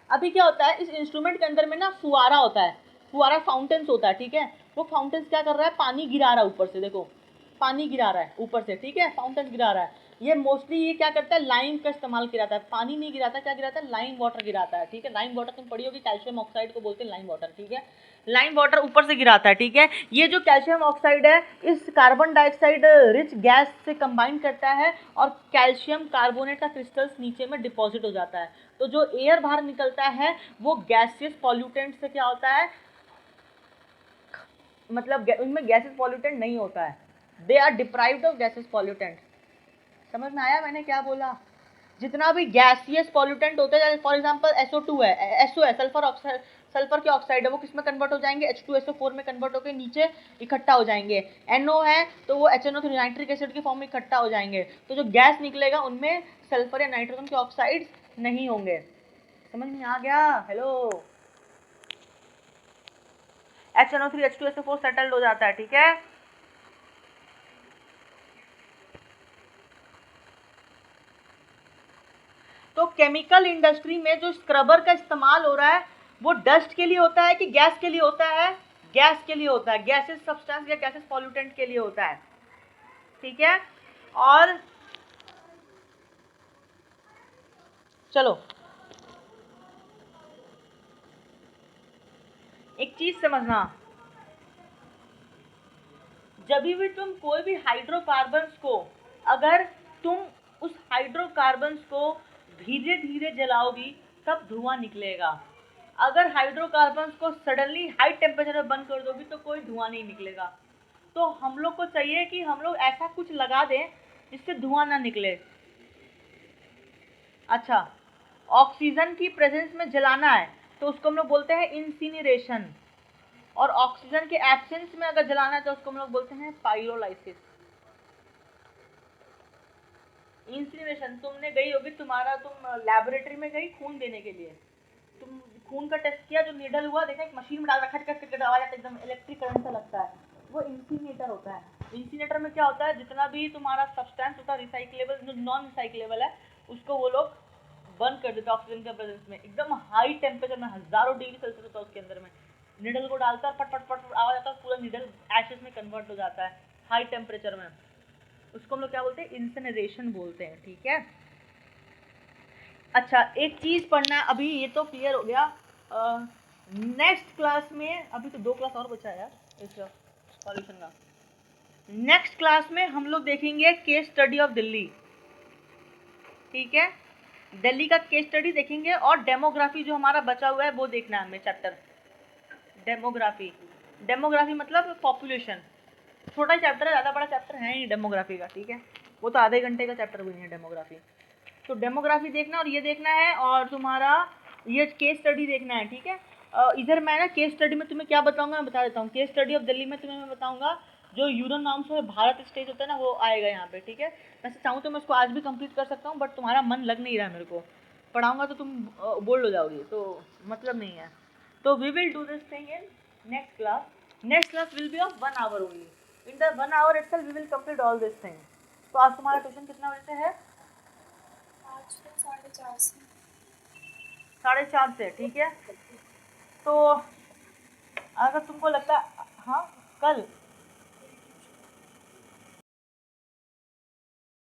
अभी क्या होता है, इस इंस्ट्रूमेंट के अंदर में ना फुआरा होता है, फुआरा फाउंटेन्स होता है। ठीक है, वो फाउंटेन्स क्या कर रहा है, पानी गिरा रहा है ऊपर से, देखो पानी गिरा रहा है ऊपर से। ठीक है, फाउंटेन गिरा रहा है। ये मोस्टली ये क्या करता है, लाइम का इस्तेमाल गिराता है, पानी नहीं गिराता, क्या गिराता है, लाइम वाटर गिराता है। ठीक है, लाइम वाटर तुम पढ़ी होगी, कैल्शियम ऑक्साइड को बोलते हैं लाइम वाटर। ठीक है, लाइम वाटर ऊपर से गिराता है। ठीक है, ये जो कैल्शियम ऑक्साइड है इस कार्बन डाइऑक्साइड रिच गैस से कंबाइन करता है और कैल्शियम कार्बोनेट का क्रिस्टल्स नीचे में डिपॉजिट हो जाता है। तो जो एयर बाहर निकलता है वो गैसियस पॉल्यूटेंट से क्या होता है, मतलब उनमें गैसेस पॉल्यूटेंट नहीं होता है, they are deprived of gases pollutant. समझ में आया मैंने क्या बोला? जितना भी गैसियस पॉल्यूटेंट होते हैं, फॉर एग्जांपल SO2 है, SO है, सल्फर के ऑक्साइड है, वो किस में कन्वर्ट हो जाएंगे, H2SO4 में कन्वर्ट होकर नीचे इकट्ठा हो जाएंगे। NO है तो वो HNO3 नाइट्रिक एसिड की फॉर्म में इकट्ठा हो जाएंगे। तो जो गैस निकलेगा उनमें सल्फर या नाइट्रोजन के ऑक्साइड्स नहीं होंगे। समझ में आ गया? हेलो, HNO3 H2SO4 सेटल्ड हो जाता है, ठीक है। तो केमिकल इंडस्ट्री में जो स्क्रबर का इस्तेमाल हो रहा है वो डस्ट के लिए होता है कि गैस के लिए होता है? गैस के लिए होता है, गैसेस सब्सटेंस या गैसेस पॉल्यूटेंट के लिए होता है, ठीक है। और चलो एक चीज समझना, जब भी तुम कोई भी हाइड्रोकार्बन्स को, अगर तुम उस हाइड्रोकार्बन्स को धीरे धीरे जलाओगी तब धुआं निकलेगा। अगर हाइड्रोकार्बन्स को सडनली हाई टेम्परेचर में बंद कर दोगी तो कोई धुआं नहीं निकलेगा। तो हम लोग को चाहिए कि हम लोग ऐसा कुछ लगा दें जिससे धुआं ना निकले। अच्छा, ऑक्सीजन की प्रेजेंस में जलाना है तो उसको हम लोग बोलते हैं इंसिनरेशन, और ऑक्सीजन के एब्सेंस में अगर जलाना है तो उसको हम लोग बोलते हैं पायरोलाइसिस। इंसिनरेशन, तुमने गई होगी, तुम लैबोरेटरी में गई खून देने के लिए, तुम खून का टेस्ट किया, जो नीडल हुआ, देखा एक मशीन में डाल रखा है, आवाज आता है, एकदम इलेक्ट्रिक करंट सा लगता है, वो इंसिनेटर होता है। इंसिनेटर में क्या होता है, जितना भी तुम्हारा सब्सटेंस होता है रिसाइक्लेबल, जो नॉन रिसाइक्लेबल है, उसको वो लोग बर्न कर देता है ऑक्सीजन के प्रेजेंस में, एकदम हाई टेम्परेचर में, हजारों डिग्री सेल्सियस होता है उसके अंदर में। नीडल को डालता है, पट पट पट आवाज आता है, पूरा नीडल एशेस में कन्वर्ट हो जाता है हाई टेम्परेचर में। उसको हम लोग क्या बोलते हैं, इंसिनरेशन बोलते हैं, ठीक है। अच्छा, एक चीज पढ़ना, अभी ये तो क्लियर हो गया। नेक्स्ट क्लास में, अभी तो 2 क्लास और बचा है यार इस सॉल्यूशन का। नेक्स्ट क्लास में हम लोग देखेंगे केस स्टडी ऑफ दिल्ली, ठीक है। दिल्ली का केस स्टडी देखेंगे, और डेमोग्राफी जो हमारा बचा हुआ है वो देखना है हमें चैप्टर, डेमोग्राफी। डेमोग्राफी मतलब पॉपुलेशन, छोटा चैप्टर है, ज़्यादा बड़ा चैप्टर है नहीं डेमोग्राफी का, ठीक है। वो तो आधे घंटे का चैप्टर भी नहीं है डेमोग्राफी। तो डेमोग्राफी देखना, और ये देखना है, और तुम्हारा ये केस स्टडी देखना है, ठीक है। इधर मैं ना केस स्टडी में तुम्हें क्या बताऊंगा, मैं बता देता हूँ। केस स्टडी ऑफ दिल्ली में तुम्हें मैं बताऊंगा जो यूरोनॉर्म्स में भारत स्टेज होता है ना, वो आएगा यहाँ पे, ठीक है। वैसे चाहूँ तो मैं उसको आज भी कंप्लीट कर सकता हूँ, बट तुम्हारा मन लग नहीं रहा है, मेरे को पढ़ाऊंगा तो तुम बोल्ड हो जाओगी, तो मतलब नहीं है। तो we will do this thing in next class. Next class will be of 1 hour only. In the 1 hour itself we will complete all these things. तो आज तुम्हारा ट्यूशन कितना बजे से है? आज तो 4:30 से। 4:30 से, ठीक है। तो अगर तुमको लगता है, हाँ कल